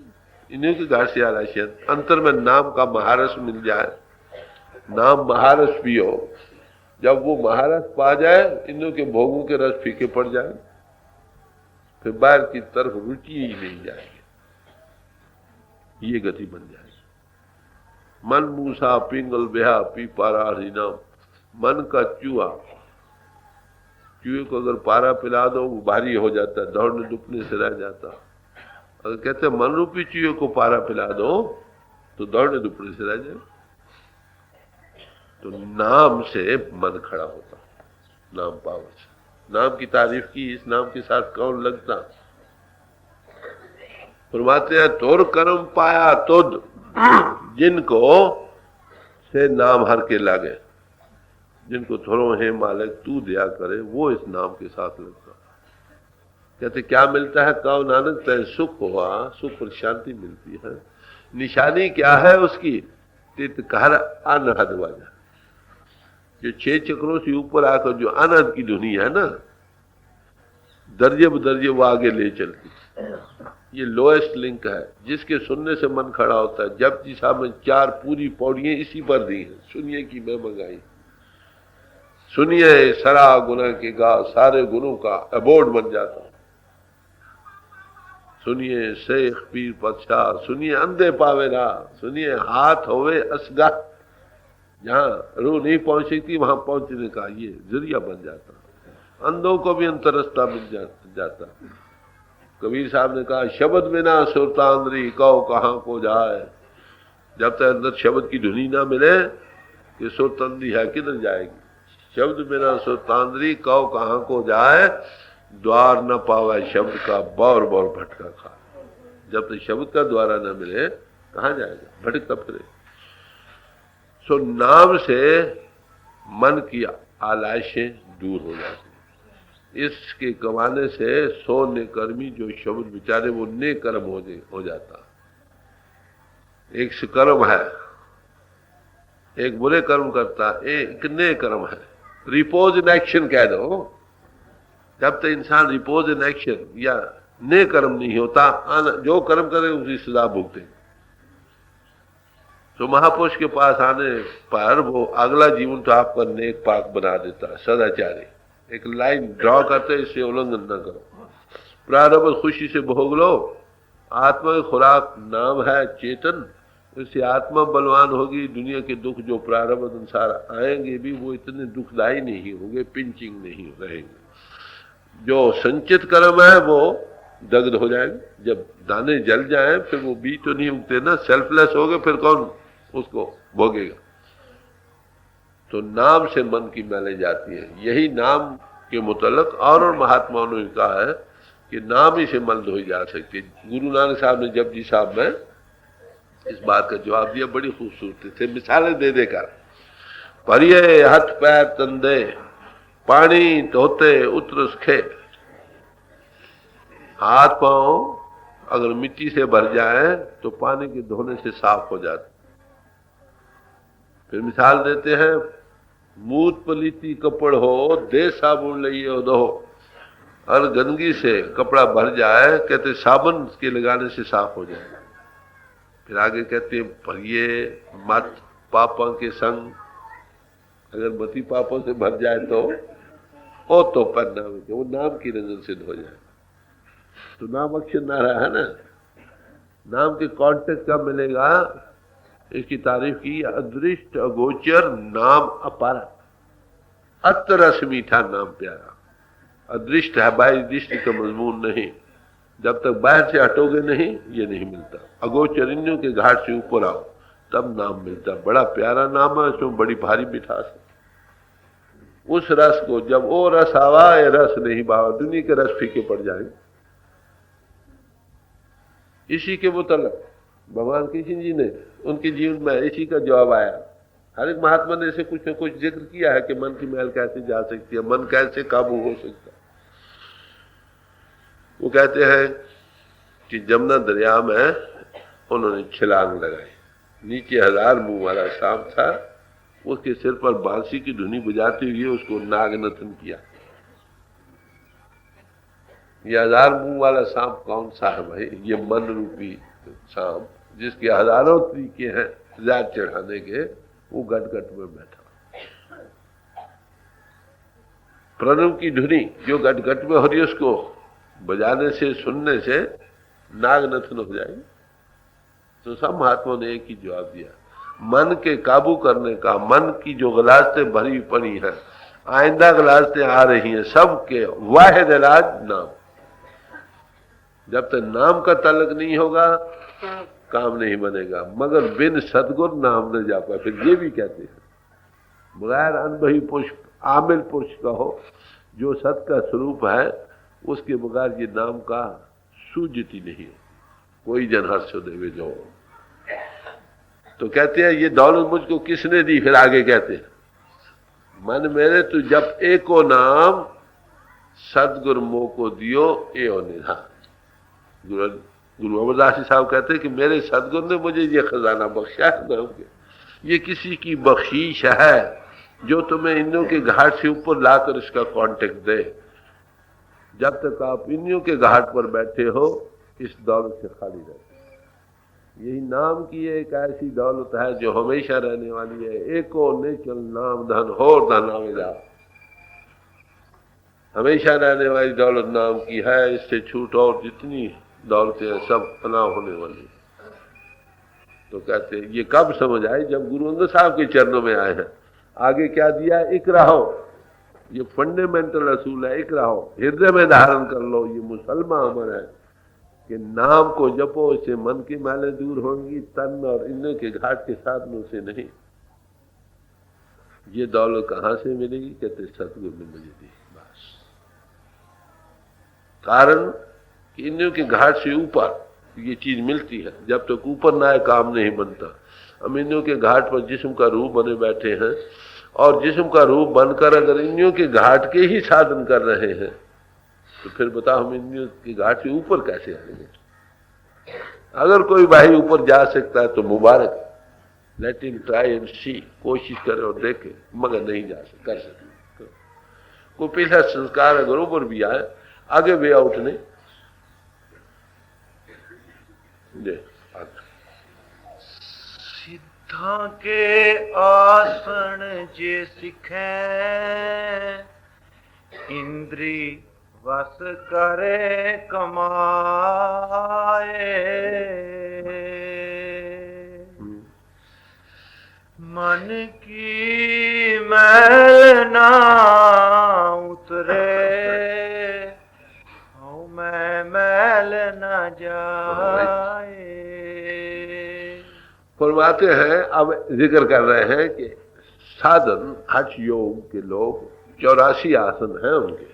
[SPEAKER 1] इंद्रियों के घाट से आलाशियां, अंतर में नाम का महारस मिल जाए, नाम महारस पियो, जब वो महारस पा जाए, इंद्रियों के भोगों के रस फीके पड़ जाए, फिर बाहर की तरफ रुचि ही नहीं जाएगी, ये गति बन जाएगी। मन मूसा पिंगल बेहा पी पारा हरिनाम, मन का चूहा, चूहे को अगर पारा पिला दो वो भारी हो जाता है, दौड़ने दुखने से रह जाता। अगर कहते मन रूपी चूहे को पारा पिला दो तो दौड़ने दुखने से रह जाए। तो नाम से मन खड़ा होता, नाम पावर से। नाम की तारीफ की, इस नाम के साथ कौन लगता? फरमाते हैं तोर कर्म पाया तुद, जिनको से नाम हर के लागे, जिनको थोड़ो है मालिक तू दिया करे, वो इस नाम के साथ लगता। कहते क्या मिलता है? कहो नानक तय सुख हुआ, सुख और शांति मिलती है। निशानी क्या है उसकी? तितकार अनहद वाजा, जो 6 चक्रों से ऊपर आकर जो अनहद की धुनी है ना, दर्जे बदर्जे वो आगे ले चलती। ये लोएस्ट लिंक है, जिसके सुनने से मन खड़ा होता है। जब जी साहब में 4 पूरी पौड़ियां इसी पर दी हैं। सुनिए कि मैं मंगाई, सुनिए सरा गुना के गा, सारे गुनों का अबोर्ड बन जाता। सुनिए शेख पीर पतशाह, सुनिए अंधे पावे रा, सुनिए हाथ होवे असगा, जहां रूह नहीं पहुंच सकती वहां पहुंचने का ये जरिया बन जाता। अंधों को भी अंतरस्ता मिल जाता। कबीर साहब ने कहा शब्द बिना सुरतांद्री कहो कहां को जाए। जब तक अंदर शब्द की धुनी ना मिले कि सुरतंद्री है किधर जाएगी। शब्द बिना सुरतांद्री कहो कहां को जाए, द्वार न पावे शब्द का बौर बौर भटका खा। जब तक शब्द का द्वारा न मिले कहां जाएगा, भटकता फिरे। सो नाम से मन की आलाइशें दूर हो जाती। इसके कमाने से 100 नेकर्मी जो शब्द विचारे वो नेकर्म हो जाता। एक सकर्म है, एक बुरे कर्म करता, एक नेकर्म है। रिपोज इन एक्शन कह दो। जब तक इंसान रिपोज इन एक्शन या नेकर्म नहीं होता, जो कर्म करे उसकी सजा भुगते। तो महापुरुष के पास आने पर वो अगला जीवन तो आपका नेक पाक बना देता है, सदाचारी। एक लाइन ड्रॉ करते, इससे उल्लंघन न करो, प्रारब्ध खुशी से भोग लो। आत्मा की खुराक नाम है चेतन, इससे आत्मा बलवान होगी। दुनिया के दुख जो प्रारब्ध अनुसार आएंगे भी वो इतने दुखदायी नहीं होंगे, पिंचिंग नहीं रहेंगे। जो संचित कर्म है वो दग्ध हो जाएगा। जब दाने जल जाए फिर वो बीज तो नहीं उगते ना, सेल्फलेस हो गए, फिर कौन उसको भोगेगा। तो नाम से मन की मैले जाती है। यही नाम के मुतल्लक और महात्माओं ने कहा है कि नाम ही से मल धोई जा सकती है। गुरु नानक साहब ने जब जी साहब में इस बात का जवाब दिया, बड़ी खूबसूरती से मिसालें दे देकर। परिये हाथ पैर तंदे, पानी धोते उतरस खे। हाथ पांव अगर मिट्टी से भर जाए तो पानी के धोने से साफ हो जाते। फिर मिसाल देते हैं, मूत पलीती कपड़ हो, दे साबुन लिये दो, और गंदगी से कपड़ा भर जाए, कहते साबुन के लगाने से साफ हो जाए। फिर आगे कहते हैं, भरिए मत पापों के संग, अगर मती पापों से भर जाए तो ओ तो पर नाम, वो नाम की नजर से धो जाए। तो नाम अक्षर ना रहा है ना, नाम के कॉन्टेक्ट कब मिलेगा? इसकी तारीफ की, अदृष्ट अगोचर नाम अपारा, अत रस मीठा नाम प्यारा। अदृष्ट है, बाह्य दृष्टि का मजमून नहीं, जब तक बाहर से हटोगे नहीं ये नहीं मिलता। अगोचर इंद्रियों के घाट से ऊपर आओ तब नाम मिलता। बड़ा प्यारा नाम है, इसमें बड़ी भारी मिठास है। उस रस को जब वो रस आवा, ये रस नहीं बावा, दुनिया के रस फीके पड़ जाएंगे। इसी के मुतल्लिक़ भगवान कृष्ण जी ने उनके जीवन में इसी का जवाब आया। हर एक महात्मा ने इसे कुछ न कुछ जिक्र किया है कि मन की मैल कैसे जा सकती है, मन कैसे काबू हो सकता है। वो कहते हैं कि जमुना दरिया में उन्होंने छलांग लगाई, नीचे 1000 मुंह वाला सांप था, उसके सिर पर बांसी की धुनी बजाते हुए उसको नागनतन किया। ये 1000 मुंह वाला सांप कौन सा है भाई? ये मन रूपी सांप, जिसके हजारों तरीके हैं ज़हर चढ़ाने के, वो गटगट में बैठा। प्रणव की धुनी जो गटगट में हो रही है, उसको बजाने से, सुनने से नागनथन हो जाएगी। तो सब महात्माओं ने एक ही जवाब दिया, मन के काबू करने का, मन की जो गलाजतें भरी पड़ी हैं, आइंदा गलाजतें आ रही हैं, सबके वाहिद इलाज नाम। जब तक नाम का तल्लुक नहीं होगा काम नहीं बनेगा, मगर बिन सदगुर नाम न जा पाए। फिर ये भी कहते हैं, बगैर अनुभवी पुष्प आमिल पुरुष का हो, जो सत का स्वरूप है, उसके बगैर ये नाम का सूझती नहीं है। कोई जन हर्ष देवे जो। तो कहते हैं ये दौलत मुझको किसने दी? फिर आगे कहते हैं, मन मेरे तू जब एको नाम, सदगुरु मोह को दियो एओ निधान। गुरु अमरदास जी साहब कहते हैं कि मेरे सदगुरु ने मुझे ये खजाना बख्शा है नाम के। ये किसी की बख्शीश है जो तुम्हें इंद्रियों के घाट से ऊपर लाकर इसका कांटेक्ट दे। जब तक आप इंद्रियों के घाट पर बैठे हो, इस दौलत से खाली रहते। यही नाम की एक ऐसी दौलत है जो हमेशा रहने वाली है। एको निचल नाम धन हो धन आवेला, हमेशा रहने वाली दौलत नाम की है। इससे छूट और जितनी दौलतें हैं सब फना होने वाली। तो कहते हैं ये कब समझ आए? जब गुरु अंगद साहब के चरणों में आए हैं। आगे क्या दिया? इकरा हो, ये फंडामेंटल असूल है। इकरा हो, हृदय में धारण कर लो। ये मुसलमान अमर है कि नाम को जपो, इससे मन की मैलें दूर होंगी, तन और इंद्रियों के घाट के साधनों से नहीं। ये दौलत कहां से मिलेगी? कहते सतगुरु ने मुझे दी। बस कारण कि इंद्रियों के घाट से ऊपर ये चीज मिलती है। जब तक ऊपर ना आए काम नहीं बनता। हम इंद्रियों के घाट पर जिस्म का रूप बने बैठे हैं, और जिस्म का रूप बनकर अगर इंद्रियों के घाट के ही साधन कर रहे हैं, तो फिर बताओ हम इंद्रियों के घाट से ऊपर कैसे आएंगे? अगर कोई भाई ऊपर जा सकता है तो मुबारक, लेट हिम ट्राई एंड सी, कोशिश करे और देखे, मगर नहीं जा कर सकते। कोई पिछला संस्कार अगर ऊपर भी आए, आगे वे आउट नहीं दे।
[SPEAKER 2] सिद्धा के आसन जे सिखे, इंद्री वस करे कमाए। मन की मैल ना उतरे, हूँ मैं मैल न जाए।
[SPEAKER 1] फरमाते हैं, अब जिक्र कर रहे हैं कि साधन हठ योग के लोग 84 आसन हैं उनके।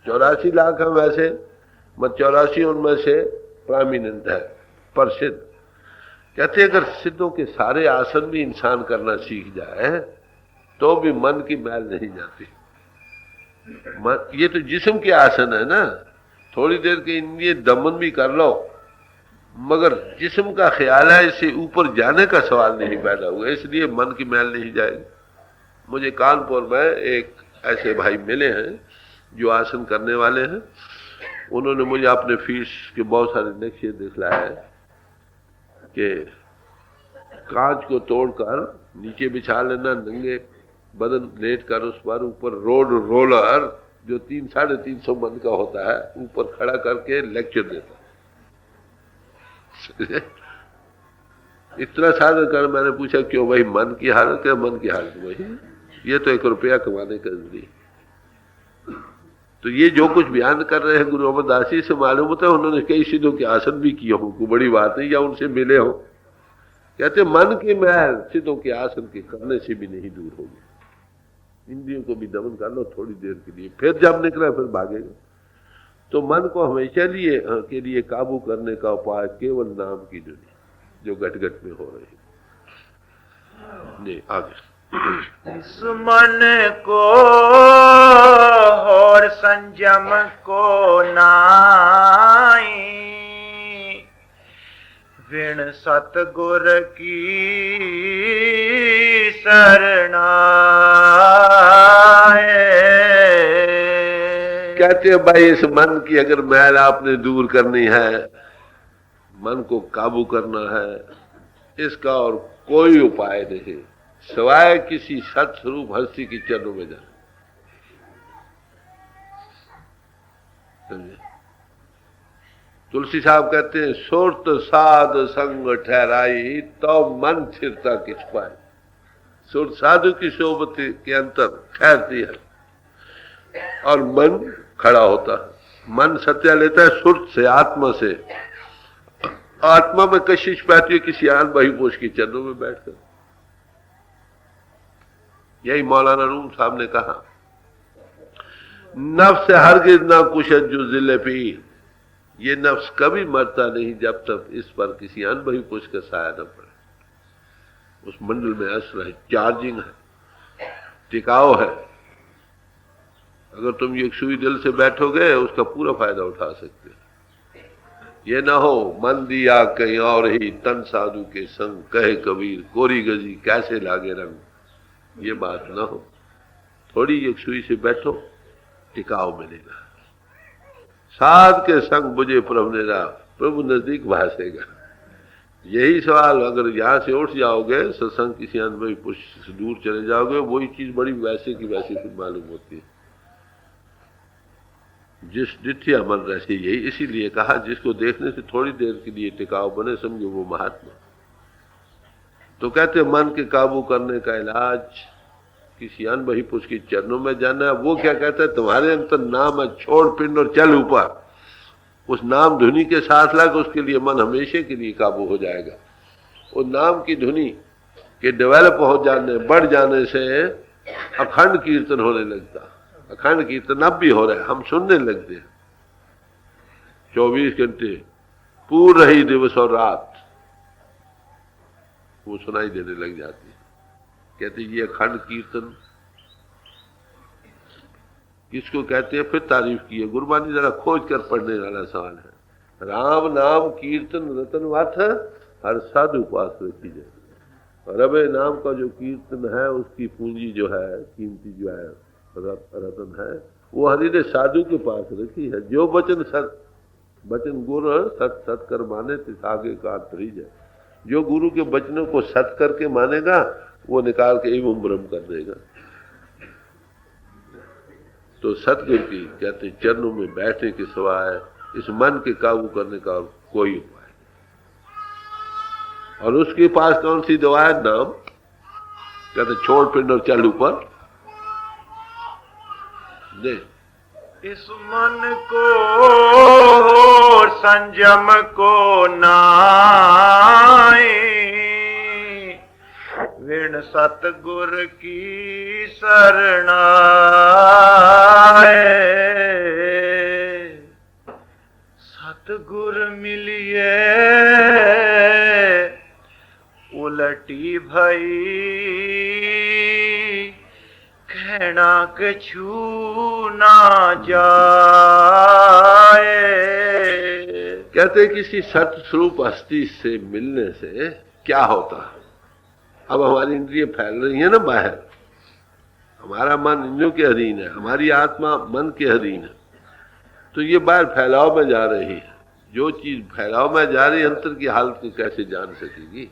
[SPEAKER 1] 84 लाख हैं वैसे, मत 84 उनमें से प्रोमिनेंट है, प्रसिद्ध। कहते हैं अगर सिद्धों के सारे आसन भी इंसान करना सीख जाए तो भी मन की मैल नहीं जाती। ये तो जिस्म के आसन है ना, थोड़ी देर के लिए दमन भी कर लो मगर जिस्म का ख्याल है, इससे ऊपर जाने का सवाल नहीं पैदा हुआ, इसलिए मन की मैल नहीं जाएगी। मुझे कानपुर में एक ऐसे भाई मिले हैं जो आसन करने वाले हैं। उन्होंने मुझे अपने फीस के बहुत सारे नक्शे दिखलाए कि कांच को तोड़कर नीचे बिछा लेना, नंगे बदन लेट कर उस पर ऊपर रोलर जो 300-350 मन का होता है ऊपर खड़ा करके लेक्चर देता। इतना साधन कर मैंने पूछा क्यों भाई, मन की हालत है, मन की हालत वही, ये तो 1 रुपया कमाने का जरिए। तो ये जो कुछ बयान कर रहे हैं गुरु अमरदास जी से मालूम होता है उन्होंने कई सिद्धों के आसन भी किए हों, कोई बड़ी बात नहीं, या उनसे मिले हो। कहते मन की मैल सिद्धों के आसन के करने से भी नहीं दूर होगी। इंद्रियों को भी दमन कर लो थोड़ी देर के लिए, फिर जब निकला फिर भागेगा। तो मन को हमेशा के लिए काबू करने का उपाय केवल नाम की दुनिया जो घट घट में हो रही है। नहीं आगे,
[SPEAKER 2] इस मन को और संयम को नाई, विण सतगुर की शरणाए।
[SPEAKER 1] कहते हैं भाई इस मन की अगर मैल आपने दूर करनी है, मन को काबू करना है, इसका और कोई उपाय नहीं सिवाय किसी सत्स्वरूप हस्ती की चरणों में जाना। तुलसी साहब कहते हैं सुरत साध संग ठहराई तो मन स्थिरता किस पाए। सुरत साधु की सोबत के अंतर ठहरती है और मन खड़ा होता है। मन सत्या लेता है सुरत से, आत्मा से। आत्मा में कशिश पाती है किसी आन बहिपोष के चरणों में बैठकर। यही मौलाना रूम साहब ने कहा, नफ्स हरगिज ना कुशत जो जिले पीर, ये नफ्स कभी मरता नहीं जब तक इस पर किसी अन बहिपोष का साया न पड़े। उस मंडल में असर है, चार्जिंग है, टिकाव है। अगर तुम ये सुई दिल से बैठोगे उसका पूरा फायदा उठा सकते। ये ना हो मन दिया कहीं और ही तन साधु के संग, कहे कबीर कोरी गजी कैसे लागे रंग। ये बात ना हो, थोड़ी एक सुई से बैठो, टिकाव मिलेगा। साध के संग बुझे प्रभु ने राह, प्रभु नजदीक भासेगा। यही सवाल अगर यहां से उठ जाओगे, सत्संग किसी अनुभवी पुरुष से दूर चले जाओगे, वही चीज बड़ी वैसे की वैसी फिर मालूम होती है। जिस डिठिया मन रहती यही, इसीलिए कहा जिसको देखने से थोड़ी देर के लिए टिकाव बने समझो वो महात्मा। तो कहते मन के काबू करने का इलाज किसी अन बहिपुरुष के चरणों में जाना है। वो क्या कहता है, तुम्हारे अंतर नाम है, छोड़ पिंड और चल ऊपर। उस नाम धुनी के साथ लग, उसके लिए मन हमेशा के लिए काबू हो जाएगा। उस नाम की धुनी के डेवलप हो जाने, बढ़ जाने से अखंड कीर्तन होने लगता। अखंड कीर्तन अब भी हो रहा है, हम सुनने लगते हैं 24 घंटे पूर्ण रही दिवस और रात, वो सुनाई देने लग जाती है। कहते ये अखंड कीर्तन किसको कहते हैं, फिर तारीफ की है गुरबानी, जरा खोज कर पढ़ने वाला सवाल है। राम नाम कीर्तन रतन वाथ, हर साधु पास रखी जाए। और अब नाम का जो कीर्तन है उसकी पूंजी जो है, कीमती जो है रतन है, वो हरि ने साधु के पास रखी है। जो वचन सत, वचन गुरु सत सत कर माने आगे का तरी जाए। जो गुरु के वचनों को सत करके मानेगा वो निकाल के एवं ब्रह्म कर देगा। तो सतगुरु की कहते चरणों में बैठने के सिवाय इस मन के काबू करने का कोई उपाय नहीं। और उसके पास कौन सी दवा है, नाम। कहते छोड़ पिंड और चल ऊपर।
[SPEAKER 2] इस मन को और संयम को नाई, विण सतगुर की शरणाए। सतगुर मिलिए उलटी भई, कहना कछु ना जाए।
[SPEAKER 1] कहते किसी सत्य स्वरूप हस्ती से मिलने से क्या होता है। अब हमारी इंद्रिय फैल रही है ना बाहर, हमारा मन इंद्रियों के अधीन है, हमारी आत्मा मन के अधीन है, तो ये बाहर फैलाव में जा रही है। जो चीज फैलाव में जा रही है अंतर की हालत को कैसे जान सकेगी।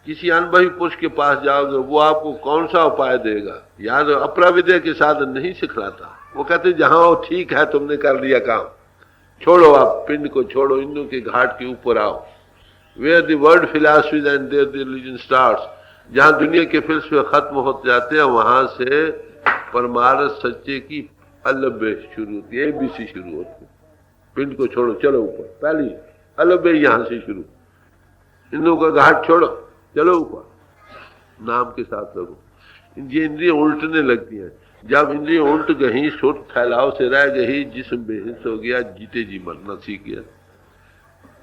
[SPEAKER 1] किसी अनुभवी पुरुष के पास जाओगे, वो आपको कौन सा उपाय देगा, या तो अपराविद्या के साधन नहीं सिखलाता। वो कहते जहां वो ठीक है, तुमने कर लिया काम, छोड़ो, आप पिंड को छोड़ो, इंदु के घाट के ऊपर आओ। Where the world philosophies and there the religion starts, जहां दुनिया के फिलसफे खत्म होते जाते हैं, वहां से परमार्थ सच्चे की अलब्य शुरू होती है, एबीसी शुरू होती है। पिंड को छोड़ो, चलो ऊपर, पहली अलब्य यहां से शुरू। इंदु का घाट छोड़ो, चलो ऊपर, नाम के साथ लगो। ये इंद्रियां उल्टने लगती हैं। जब इंद्रियां उल्ट गई, सुर फैलाव से रह गई, जिस्म बेहिस हो गया, जीते जी मरना सीख गया।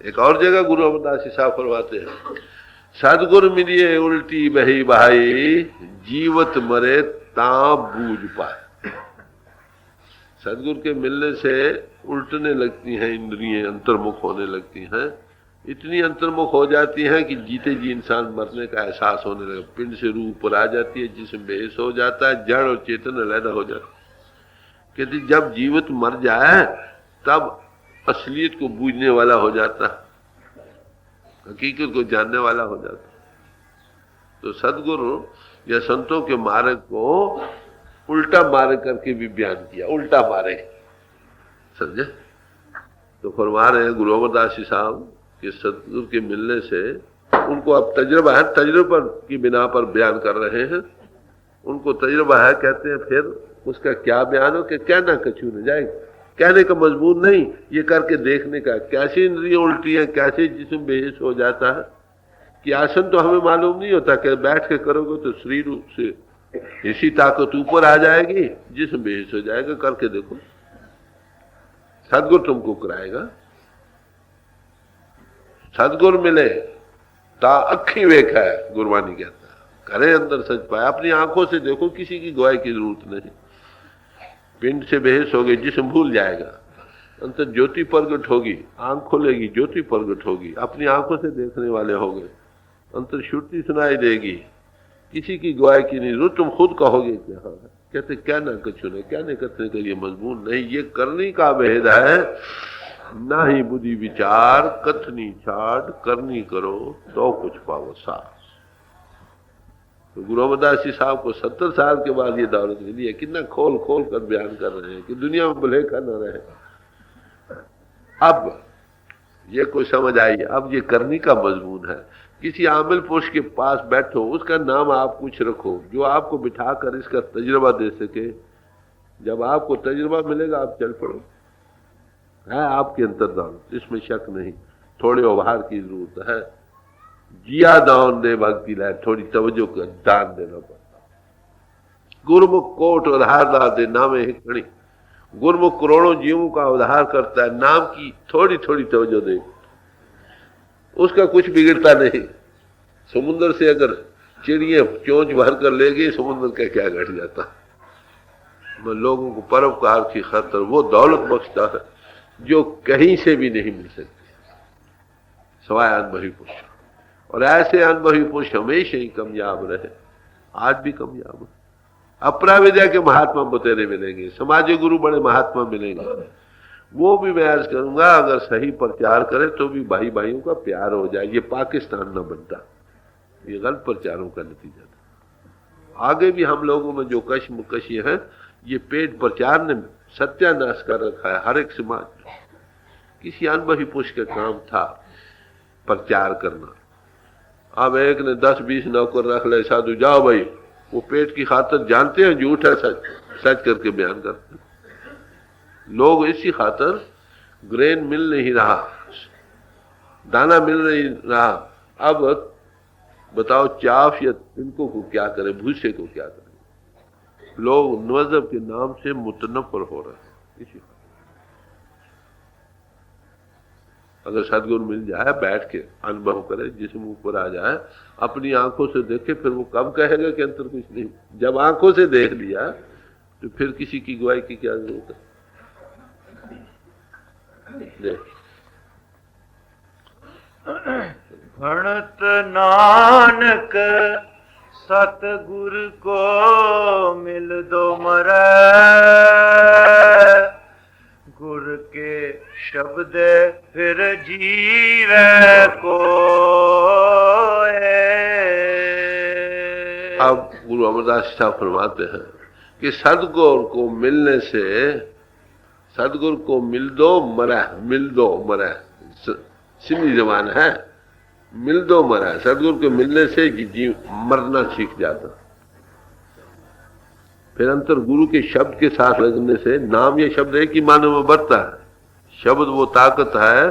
[SPEAKER 1] एक और जगह गुरु अमरदास जी साहब फरमाते हैं, सदगुरु मिलिए उल्टी बही बहाई, जीवत मरे ता बूझ पाए। सदगुरु के मिलने से उल्टने लगती हैं इंद्रियां, अंतर्मुख होने लगती हैं। इतनी अंतर्मुख हो जाती हैं कि जीते जी इंसान मरने का एहसास होने लगा। पिंड से रूह ऊपर आ जाती है, जिसमें बेहोश हो जाता है, जड़ और चेतन अलग हो जाता है। कहती जब जीवित मर जाए तब असलियत को बूझने वाला हो जाता है, हकीकत को जानने वाला हो जाता है। तो सदगुरु या संतों के मार्ग को उल्टा मार्ग करके भी बयान किया, उल्टा मार्ग, समझे। तो फरमा रहे हैं गुरु अमरदास जी साहब कि सदगुरु के मिलने से उनको अब तजुर्बा है, तजुर्बा की बिना पर बयान कर रहे हैं। उनको तजुर्बा है, कहते हैं फिर उसका क्या बयान हो कि कहना कछू न जाए, कहने का मजबूर नहीं, ये करके देखने का। कैसी इंद्रियां उल्टी है, कैसे जिस्म बेहोश हो जाता है कि आसन तो हमें मालूम नहीं होता कि बैठ के करोगे तो शरीर रूप से इसी ताकत ऊपर आ जाएगी, जिस्म बेहोश हो जाएगा। करके देखो, सदगुरु तुमको कराएगा। सदगुरु मिले ता अखी वेखा है, गुरबानी कहता है, करे अंदर सच पाए। अपनी आंखों से देखो, किसी की गवाही की जरूरत नहीं। पिंड से बेहोश हो गए, जिस्म भूल जाएगा, अंतर ज्योति प्रगट होगी, आंख खोलेगी, ज्योति प्रगट होगी, अपनी आंखों से देखने वाले हो गए, अंतर श्रुति सुनाई देगी, किसी की गवाही की नहीं जरूरत। तुम खुद कहोगे कि हाँ, कहते कहना कछु नहीं, कहने कथने के लिए मजबूर नहीं, ये करनी का भेद है। ना ही बुद्धि विचार कथनी छाड़, करनी करो तो कुछ पाओ सास। तो गुरु अमरदास जी साहब को 70 साल के बाद ये दौलत मिली है। कितना खोल खोल कर बयान कर रहे हैं कि दुनिया में भुलेखा न रहे। अब ये कोई समझ आई, अब ये करनी का मजमून है। किसी आमिल पुरुष के पास बैठो, उसका नाम आप कुछ रखो जो आपको बिठाकर इसका तजुर्बा दे सके। जब आपको तजुर्बा मिलेगा आप चल पड़ो, है आपके अंतर दौलत, इसमें शक नहीं। थोड़े उभार की जरूरत है, जिया दान दे भक्ति लाए, थोड़ी तवज्जो का दान देना पड़ता। गुरमुख कोट उधार ला दे नामे हिकड़ी, गुरमुख करोड़ों जीवों का उद्धार करता है, नाम की थोड़ी थोड़ी तवज्जो दे, उसका कुछ बिगड़ता नहीं। समुद्र से अगर चिड़िया चोंच भर कर ले गई, समुद्र का क्या घट जाता। लोगों को परोपकार की खातिर वो दौलत बख्शता है जो कहीं से भी नहीं मिल सकती, सवाए अनुभवी पुरुष। और ऐसे अनुभवी पुरुष हमेशा ही कामयाब रहे, आज भी कामयाब है। अपरा विद्या के महात्मा बतेरे मिलेंगे, समाज गुरु बड़े महात्मा मिलेंगे, वो भी मैं अर्ज करूंगा अगर सही प्रचार करे तो भी भाई भाइयों का प्यार हो जाए। ये पाकिस्तान न बनता, ये गलत प्रचारों का नतीजा था। आगे भी हम लोगों में जो कश्मकशी है, ये पेट प्रचार ने सत्यानाश कर रखा है हर एक समाज में। किसी अनुभवी पुरुष का काम था प्रचार करना। अब एक ने 10-20 नौकर रख ले, साधु जाओ भाई, वो पेट की खातिर जानते हैं झूठ है, सच सच करके बयान करते हैं। लोग इसी खातिर ग्रेन मिल नहीं रहा, दाना मिल नहीं रहा। अब बताओ चाफ या तिनको को क्या करे, भूसे को क्या करे। लोग मजहब के नाम से मुतनफर हो रहे हैं। इसी अगर सदगुरु मिल जाए, बैठ के अनुभव करे, जिसम ऊपर आ जाए, अपनी आंखों से देखे, फिर वो कब कहेगा कि अंतर कुछ नहीं। जब आंखों से देख लिया तो फिर किसी की गवाही की क्या जरूरत है। देख
[SPEAKER 2] भणत नानक सतगुर को मिल दो मरै, गुर के शब्द फिर जीवे को।
[SPEAKER 1] अब गुरु अमरदास साहब फरमाते हैं कि सदगुरु को मिलने से, सदगुरु को मिल दो मरा, मिल दो मरा सिंधी जबान है, मिल दो मरा। सदगुरु के मिलने से जीव मरना सीख जाता। फिर अंतर गुरु के शब्द के साथ लगने से, नाम ये शब्द एक ही मानव में बढ़ता है। शब्द वो ताकत है,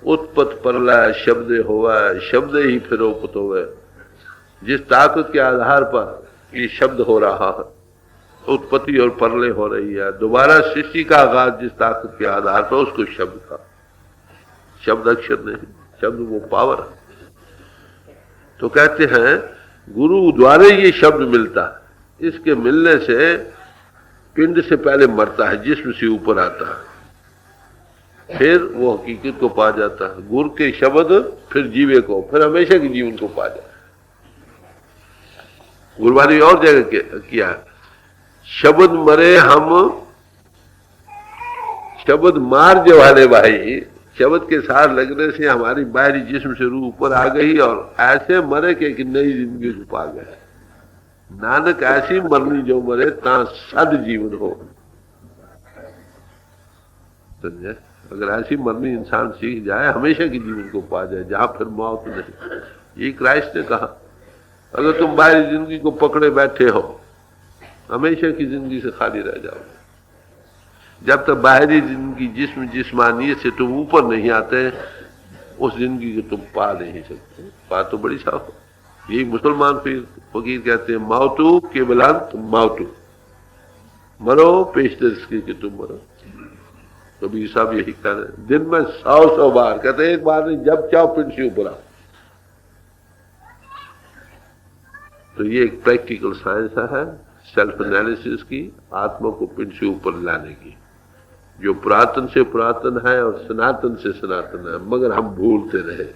[SPEAKER 1] उत्पत्त परलय शब्द होवा, शब्द ही फिर उपत होवे। जिस ताकत के आधार पर ये शब्द हो रहा है, उत्पत्ति और परलय हो रही है, दोबारा सृष्टि का आगाज जिस ताकत के आधार पर, उसको शब्द का, शब्द अक्षर नहीं, शब्द वो पावर है। तो कहते हैं गुरु द्वारा ये शब्द मिलता है। इसके मिलने से पिंड से पहले मरता है, जिस्म से ऊपर आता है, फिर वो हकीकत को पा जाता है। गुरु के शब्द फिर जीवे को, फिर हमेशा के जीवन को पा जाता है। गुरुवारी और जगह किया, शब्द मरे हम, शब्द मार जो वाले भाई, शब्द के साथ लगने से हमारी बाहरी जिस्म से रूह ऊपर आ गई और ऐसे मरे कि नई जिंदगी को पा गए। नानक ऐसी मरनी जो मरे ता सद जीवन हो। समझे? अगर ऐसी मरनी इंसान सीख जाए, हमेशा की जीवन को पा जाए, जहां फिर मौत नहीं। ये क्राइस्ट ने कहा, अगर तुम बाहरी जिंदगी को पकड़े बैठे हो, हमेशा की जिंदगी से खाली रह जाओगे। जब तक बाहरी जिंदगी जिस्मानियत से तुम ऊपर नहीं आते, उस जिंदगी को तुम पा नहीं सकते। बात तो बड़ी साफ है। यही मुसलमान फकीर कहते हैं, मौतू केवलांत मौतू, मरो पेशतर कि तुम मरो। तो भी साहब यही कह रहे हैं, दिन में 100 बार कहते हैं, एक बार नहीं, जब चाहो पिंड से ऊपर आओ। तो ये एक प्रैक्टिकल साइंस है सेल्फ एनालिसिस की, आत्मा को पिंड से ऊपर लाने की, जो पुरातन से पुरातन है और सनातन से सनातन है, मगर हम भूलते रहे।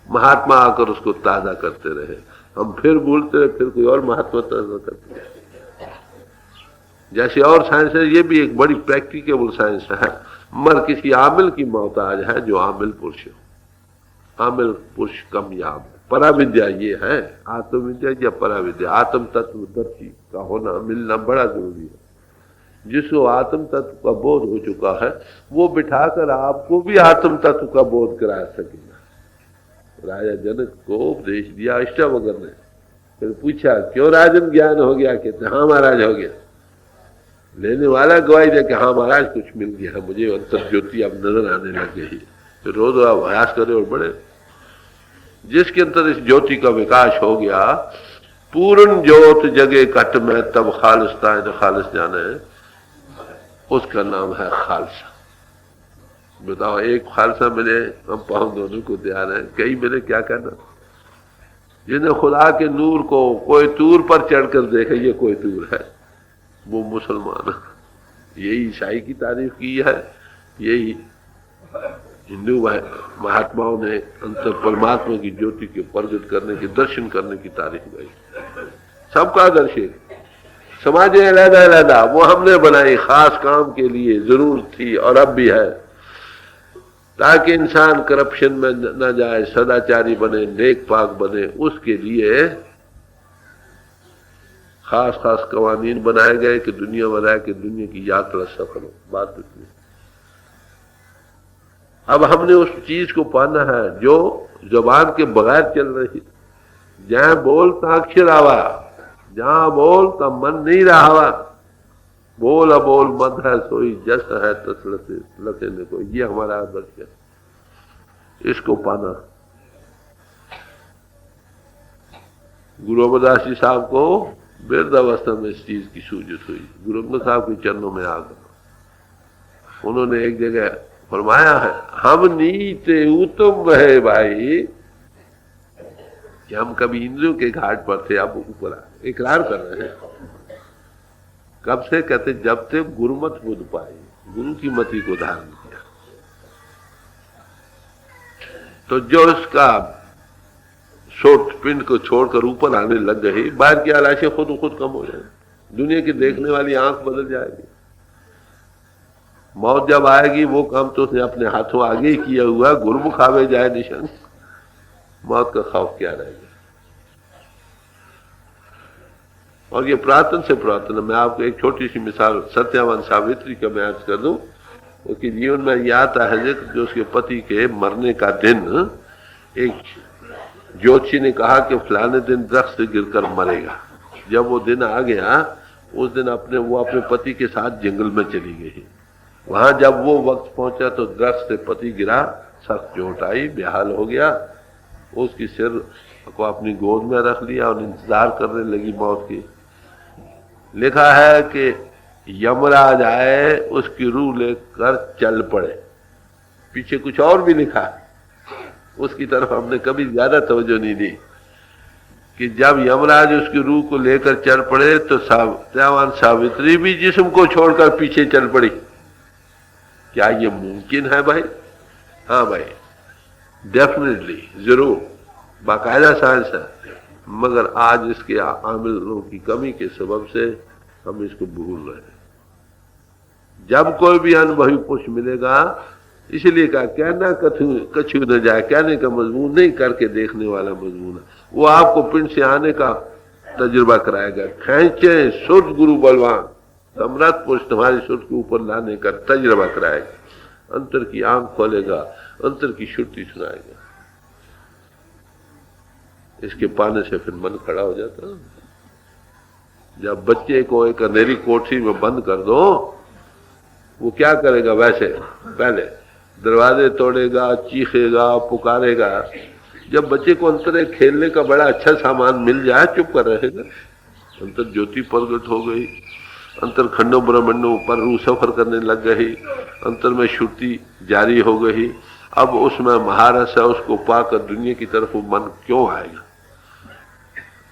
[SPEAKER 1] महात्मा आकर उसको ताजा करते रहे, हम फिर भूलते रहे, फिर कोई और महात्मा ताजा करते रहे। जैसे और साइंस है, ये भी एक बड़ी प्रैक्टिकेबल साइंस है। मर किसी आमिल की मोहताज है जो आमिल पुरुष हो। आमिल पुरुष कामयाब। पराविद्या ये है, आत्मविद्या या पराविद्या, आत्म तत्वदर्शी का होना, मिलना बड़ा जरूरी है। जिसको आत्म तत्व का बोध हो चुका है, वो बिठाकर आपको भी आत्म तत्व का बोध करा सकेगा। राजा जनक को उपदेश दिया अष्टावक्र ने, फिर पूछा क्यों राजन ज्ञान हो गया? कहते हाँ महाराज हो गया। लेने वाला गवाही दे कि हाँ महाराज कुछ मिल गया, मुझे अंतर ज्योति अब नजर आने लग गई। फिर रोज अभ्यास करे और बढ़े। जिसके अंदर इस ज्योति का विकास हो गया, पूर्ण ज्योत जगे कट में तब खालिस्ता है, खालिस जाने, उसका नाम है खालसा। बताओ, एक खालसा मिले, हम पाँव दोनों को तैयार हैं, कई मिले, क्या कहना। जिन्हें खुदा के नूर को कोई तूर पर चढ़कर देखे, ये कोई तूर है, वो मुसलमान है। यही ईसाई की तारीफ की है, यही हिंदू महात्माओं ने अंतर परमात्मा की ज्योति के प्रगट करने के, दर्शन करने की तारीफ गाई। सबका दर्शन, समाजें अलहदा अलहदा, वो हमने बनाई, खास काम के लिए जरूरत थी और अब भी है, ताकि इंसान करप्शन में न जाए, सदाचारी बने, नेक पाक बने। उसके लिए खास खास कवानीन बनाए गए कि दुनिया में रह के दुनिया की यात्रा सफल हो। बात इतनी। अब हमने उस चीज को पाना है जो जबान के बगैर चल रही। जहां बोल ता अक्षर आवा, जहां बोल ता मन नहीं रहा। बोल अबोल मत है सोई, जस है तस लते ने को। ये हमारा आदर्श है, इसको पाना। गुरु अमरदास जी साहब को वृद्धावस्था में इस चीज की सूझत हुई। गुरु अंगद साहब के चरणों में आकर उन्होंने एक जगह फरमाया है, हम नीचे उत्तम है भाई, कि हम कभी इंद्रियों के घाट पर थे, अब ऊपर आए। इकरार कर रहे हैं। कब से? कहते जब से गुरुमत बुद्ध पाई, गुरु की मति को धारण किया। तो जो इसका शोट पिंड को छोड़कर ऊपर आने लग गई, बाहर की आलाशें खुद खुद कम हो जाएगी, दुनिया की देखने वाली आंख बदल जाएगी। मौत जब आएगी वो काम तो उसने अपने हाथों आगे ही किया हुआ, गुरमुख आवे जाए निशान, मौत का खौफ क्या रहेगा। और ये पुरातन से पुरातन, मैं आपको एक छोटी सी मिसाल सत्यवान सावित्री का मैं अर्ज कर दूं। उसके जीवन में यह आता है जो उसके पति के मरने का दिन, एक ज्योतिषी ने कहा कि फलाने दिन दरख्त से गिरकर मरेगा। जब वो दिन आ गया, उस दिन वो अपने पति के साथ जंगल में चली गई। वहां जब वो वक्त पहुंचा तो दरख्त से पति गिरा, सख्त चोट आई, बेहाल हो गया। उसकी सिर को अपनी गोद में रख लिया और इंतजार करने लगी मौत की। लिखा है कि यमराज आए, उसकी रूह लेकर चल पड़े। पीछे कुछ और भी लिखा है, उसकी तरफ हमने कभी ज्यादा तवज्जो नहीं दी कि जब यमराज उसकी रूह को लेकर चल पड़े तो सत्यवान सावित्री भी जिस्म को छोड़कर पीछे चल पड़ी। क्या ये मुमकिन है भाई? हाँ भाई, डेफिनेटली, जरूर, बाकायदा साइंस है, मगर आज इसके आमिलों की कमी के सबब से हम इसको भूल रहे हैं। जब कोई भी अनुभवी पुरुष मिलेगा, इसलिए कहा कहना कछु न जाए, कहने का मजमून नहीं, करके देखने वाला मजमून है। वो आपको पिंड से आने का तजुर्बा कराएगा। खेचे सुर गुरु बलवान, सम्राट पुरुष तुम्हारे सुर के ऊपर लाने का तजुर्बा कराएगा, अंतर की आंख खोलेगा, अंतर की श्रुति सुनाएगा। इसके पाने से फिर मन खड़ा हो जाता है। जब बच्चे को एक अंधेरी कोठरी में बंद कर दो, वो क्या करेगा? वैसे पहले दरवाजे तोड़ेगा, चीखेगा, पुकारेगा। जब बच्चे को अंतर खेलने का बड़ा अच्छा सामान मिल जाए, चुप कर रहेगा। अंतर ज्योति प्रगट हो गई, अंतर खंडों ब्रह्मंडों पर रूह सफर करने लग गई, अंतर में श्रुति जारी हो गई। अब उसमें महारस है, उसको पाकर दुनिया की तरफ वो मन क्यों आएगा?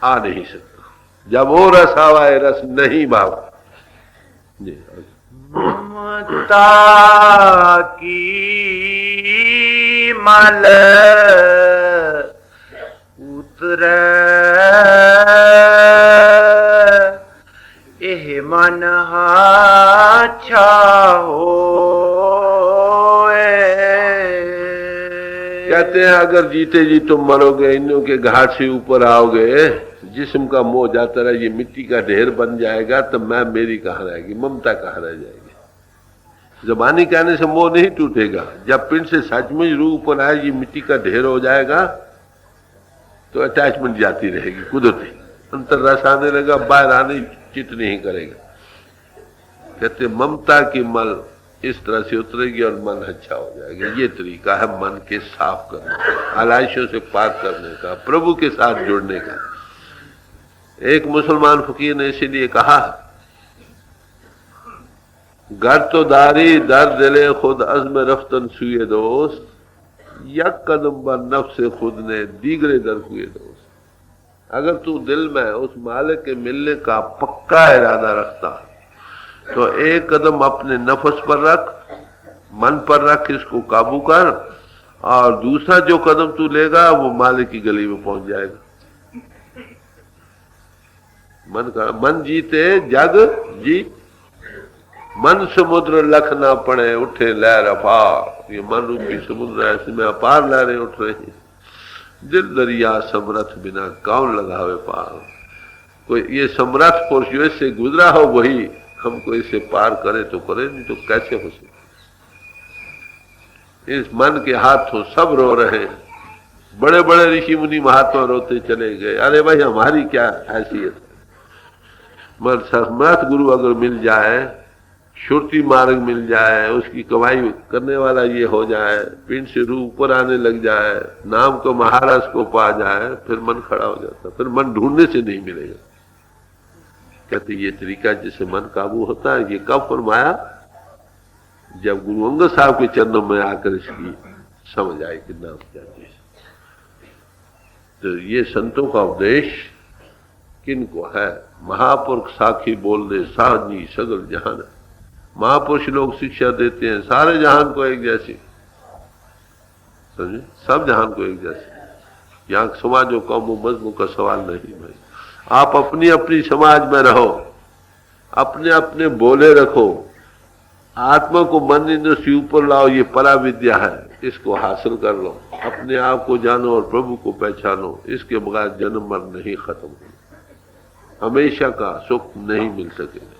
[SPEAKER 1] आ नहीं सकता। जब वो रस आवाए, रस नहीं भाव।
[SPEAKER 2] ममता की मल उतरे, एह मन हाछा हो।
[SPEAKER 1] कहते हैं अगर जीते जी तुम मरोगे, इन्हों के घाट से ऊपर आओगे, जिस्म का मोह जाता रहा, ये मिट्टी का ढेर बन जाएगा, तो मैं मेरी कहाँ रहेगी, ममता कहाँ रह जाएगी। जबानी कहने से मोह नहीं टूटेगा। जब पिंड से सचमुच रूह ऊपर आए, ये मिट्टी का ढेर हो जाएगा, तो अटैचमेंट जाती रहेगी कुदरती, अंतर रस आने लगा, बाहर आने चित नहीं करेगा। कहते ममता की मल इस तरह से उतरेगी और मन अच्छा हो जाएगा। ये तरीका है मन के साफ करने का, आलाइशों से पार करने का, प्रभु के साथ जुड़ने का। एक मुसलमान फकीर ने इसीलिए कहा, घर तो दारी दर दिले खुद अज़्म रफ्तन सुए दोस्त, यक कदम बर नफ्स खुद ने दीगरे दर हुए दोस्त। अगर तू दिल में उस मालिक के मिलने का पक्का इरादा रखता तो एक कदम अपने नफ्स पर रख, मन पर रख, इसको काबू कर, और दूसरा जो कदम तू लेगा वो मालिक की गली में पहुंच जाएगा। मन जीते जग जीत, मन समुद्र लख ना पड़े, उठे लहर अपार। ये मन रूपी समुद्र है, इसमें अपार लहरें उठ रही हैं। दिल दरिया समरथ बिना कौन लगावे पार। कोई ये समरथ पुरुष जो इससे गुजरा हो वही हमको इसे पार करे तो करे, नहीं तो कैसे हो सके। इस मन के हाथों सब रो रहे हैं। बड़े बड़े ऋषि मुनि महात्मा रोते चले गए, अरे भाई हमारी क्या हैसियत है। मगर समर्थ गुरु अगर मिल जाए, श्रुति मार्ग मिल जाए, उसकी कमाई करने वाला ये हो जाए, पिंड से रूह ऊपर आने लग जाए, नाम को महाराज को पा जाए, फिर मन खड़ा हो जाता, फिर मन ढूंढने से नहीं मिलेगा। कहते ये तरीका जिससे मन काबू होता है, ये कब फरमाया? जब गुरु अंगद साहब के चरणों में आकर इसकी समझ आई कि नाम क्या चीज। तो ये संतों का उपदेश किनको है? महापुरुष साखी बोल दे साजी सगल जहान। महापुरुष लोग शिक्षा देते हैं सारे जहान को एक जैसी। समझे, सब जहान को एक जैसे। यहाँ समाजों कौमों मजहबों का सवाल नहीं भाई। आप अपनी अपनी समाज में रहो, अपने अपने बोले रखो, आत्मा को मन इंद्र से ऊपर लाओ, ये परा विद्या है, इसको हासिल कर लो, अपने आप को जानो और प्रभु को पहचानो। इसके बगैर जन्म मरण नहीं खत्म हो, हमेशा का सुख नहीं मिल सकेगा।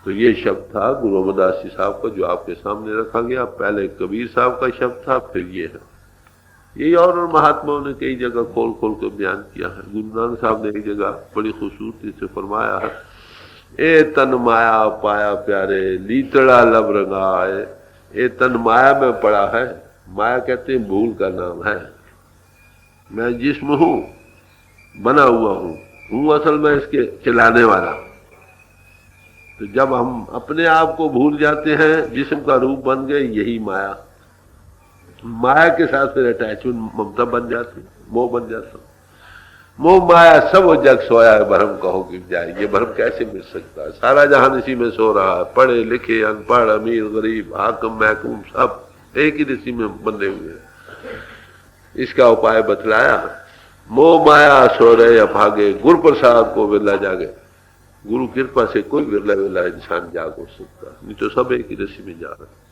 [SPEAKER 1] तो ये शब्द था गुरु अमरदास जी साहब का, जो आपके सामने रखा गया। पहले कबीर साहब का शब्द था, फिर ये है। यही और महात्माओं ने कई जगह खोल खोल कर बयान किया है। गुरु नानक साहब ने एक जगह बड़ी खूबसूरती से फरमाया है, ए तन माया पाया प्यारे, लीतड़ा लब रंगाए। ए तन माया में पड़ा है, माया कहते हैं भूल का नाम है। मैं जिस्म हूं, बना हुआ हूं असल में इसके चलाने वाला। तो जब हम अपने आप को भूल जाते हैं, जिस्म का रूप बन गए, यही माया। माया के साथ फिर अटैचमेंट, ममता बन जाती, मोह बन जाता। मोह माया सब जग सोया है, भरम कहो कि जाए। ये भरम कैसे मिल सकता है? सारा जहान इसी में सो रहा है। पढ़े लिखे, अनपढ़, अमीर, गरीब, हाकिम, महकूम, सब एक ही ऋषि में बंधे हुए हैं। इसका उपाय बतलाया, मोह माया सो रहे अभागे, गुरु प्रसाद को विरला जागे। गुरु कृपा से कोई विरला विरला इंसान जाग हो सकता, नहीं तो सब एक ही ऋषि में जा रहे।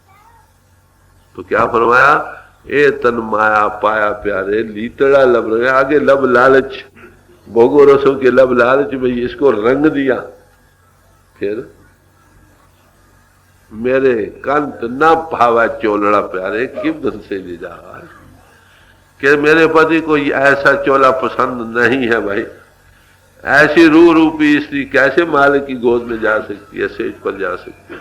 [SPEAKER 1] तो क्या फरमाया, ए तन माया पाया प्यारे, लीतड़ा लब रंगे। आगे लब लालच, भोगो रसों के लब लालच में इसको रंग दिया। फिर मेरे कंत न भावा चोलड़ा प्यारे, किम से ले जा रहा है कि मेरे पति को ऐसा चोला पसंद नहीं है भाई। ऐसी रू रूपी स्त्री कैसे मालिक की गोद में जा सकती है, सेज पर जा सकती है।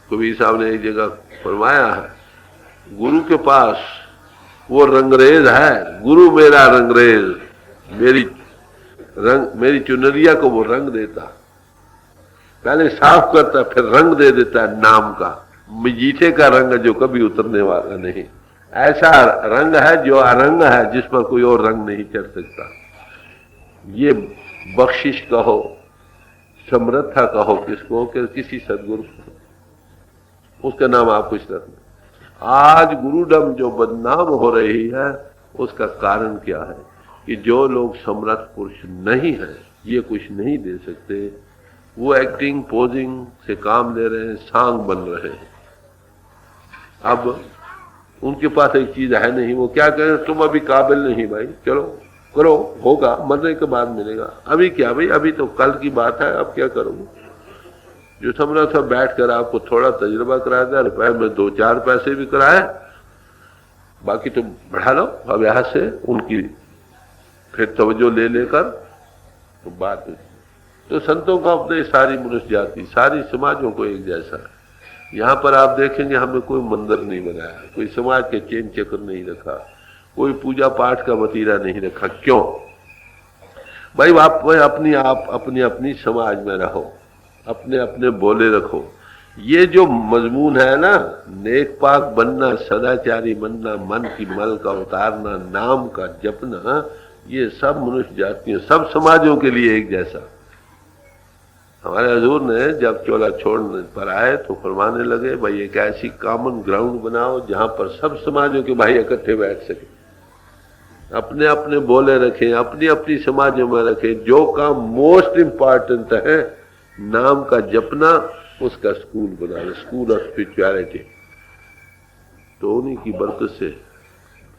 [SPEAKER 1] कबीर साहब ने एक जगह फरमाया है, गुरु के पास वो रंगरेज है, गुरु मेरा रंगरेज। मेरी चुनरिया को वो रंग देता, पहले साफ करता, फिर रंग दे देता है नाम का। मजीठे का रंग जो कभी उतरने वाला नहीं, ऐसा रंग है जो अरंग है, जिस पर कोई और रंग नहीं चढ़ सकता। ये बख्शिश कहो, समृद्धा कहो किसको, कि किसी सदगुरु को, उसका नाम आप कुछ रखना। आज गुरुडम जो बदनाम हो रही है, उसका कारण क्या है कि जो लोग समर्थ पुरुष नहीं है, ये कुछ नहीं दे सकते, वो एक्टिंग पोजिंग से काम ले रहे हैं, सांग बन रहे हैं। अब उनके पास एक चीज है नहीं, वो क्या करें, तुम अभी काबिल नहीं भाई, चलो करो, होगा, मरने के बाद मिलेगा। अभी क्या भाई, अभी तो कल की बात है, अब क्या करोगे। जो समझा था बैठ कर आपको थोड़ा तजुर्बा करा दिया, रुपए में 2-4 पैसे भी कराए, बाकी तो बढ़ा लो अब यहां से। उनकी फिर तवज्जो ले लेकर तो बात। तो संतों का उपदेश सारी मनुष्य जाति, सारी समाजों को एक जैसा है। यहाँ पर आप देखेंगे हमने कोई मंदिर नहीं बनाया, कोई समाज के चेन चक्र नहीं रखा, कोई पूजा पाठ का वतीरा नहीं रखा। क्यों भाई? आप अपनी अपनी समाज में रहो, अपने अपने बोले रखो। ये जो मजमून है ना, नेक पाक बनना, सदाचारी बनना, मन की मल का उतारना, नाम का जपना, ये सब मनुष्य जातियों, सब समाजों के लिए एक जैसा। हमारे हजूर ने जब चोला छोड़ने पर आए तो फरमाने लगे, भाई एक ऐसी कॉमन ग्राउंड बनाओ जहां पर सब समाजों के भाई इकट्ठे बैठ सके, अपने अपने बोले रखें, अपनी अपनी समाजों में रखें। जो काम मोस्ट इम्पॉर्टेंट है, नाम का जपना, उसका स्कूल बना ले, स्कूल ऑफ स्पिरिचुअलिटी। तो उन्हीं की बरकत से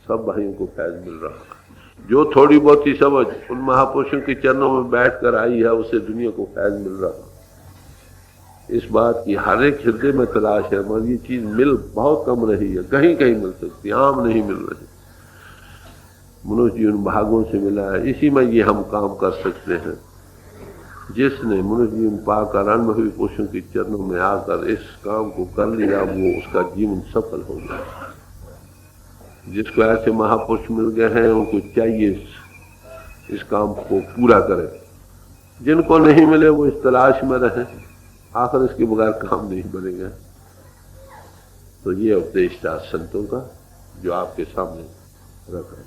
[SPEAKER 1] सब भाइयों को फैज मिल रहा है। जो थोड़ी बहुत ही समझ उन महापुरुषों के चरणों में बैठकर आई है, उसे दुनिया को फैज मिल रहा है। इस बात की हर एक हृदय में तलाश है, मगर ये चीज मिल बहुत कम रही है। कहीं कहीं मिल सकती, आम नहीं मिल रही। मनुष्य जीवन भागों से मिला है, इसी में ये हम काम कर सकते हैं। जिसने मनुष्य जीवन पाकर अनुभवी पुरुषों के चरणों में आकर इस काम को कर लिया, वो उसका जीवन सफल हो गया। जिसको ऐसे महापुरुष मिल गए हैं, उनको चाहिए इस काम को पूरा करें। जिनको नहीं मिले वो इस तलाश में रहे, आखिर इसके बगैर काम नहीं बनेगा। तो ये उपदेश था संतों का, जो आपके सामने रखा है।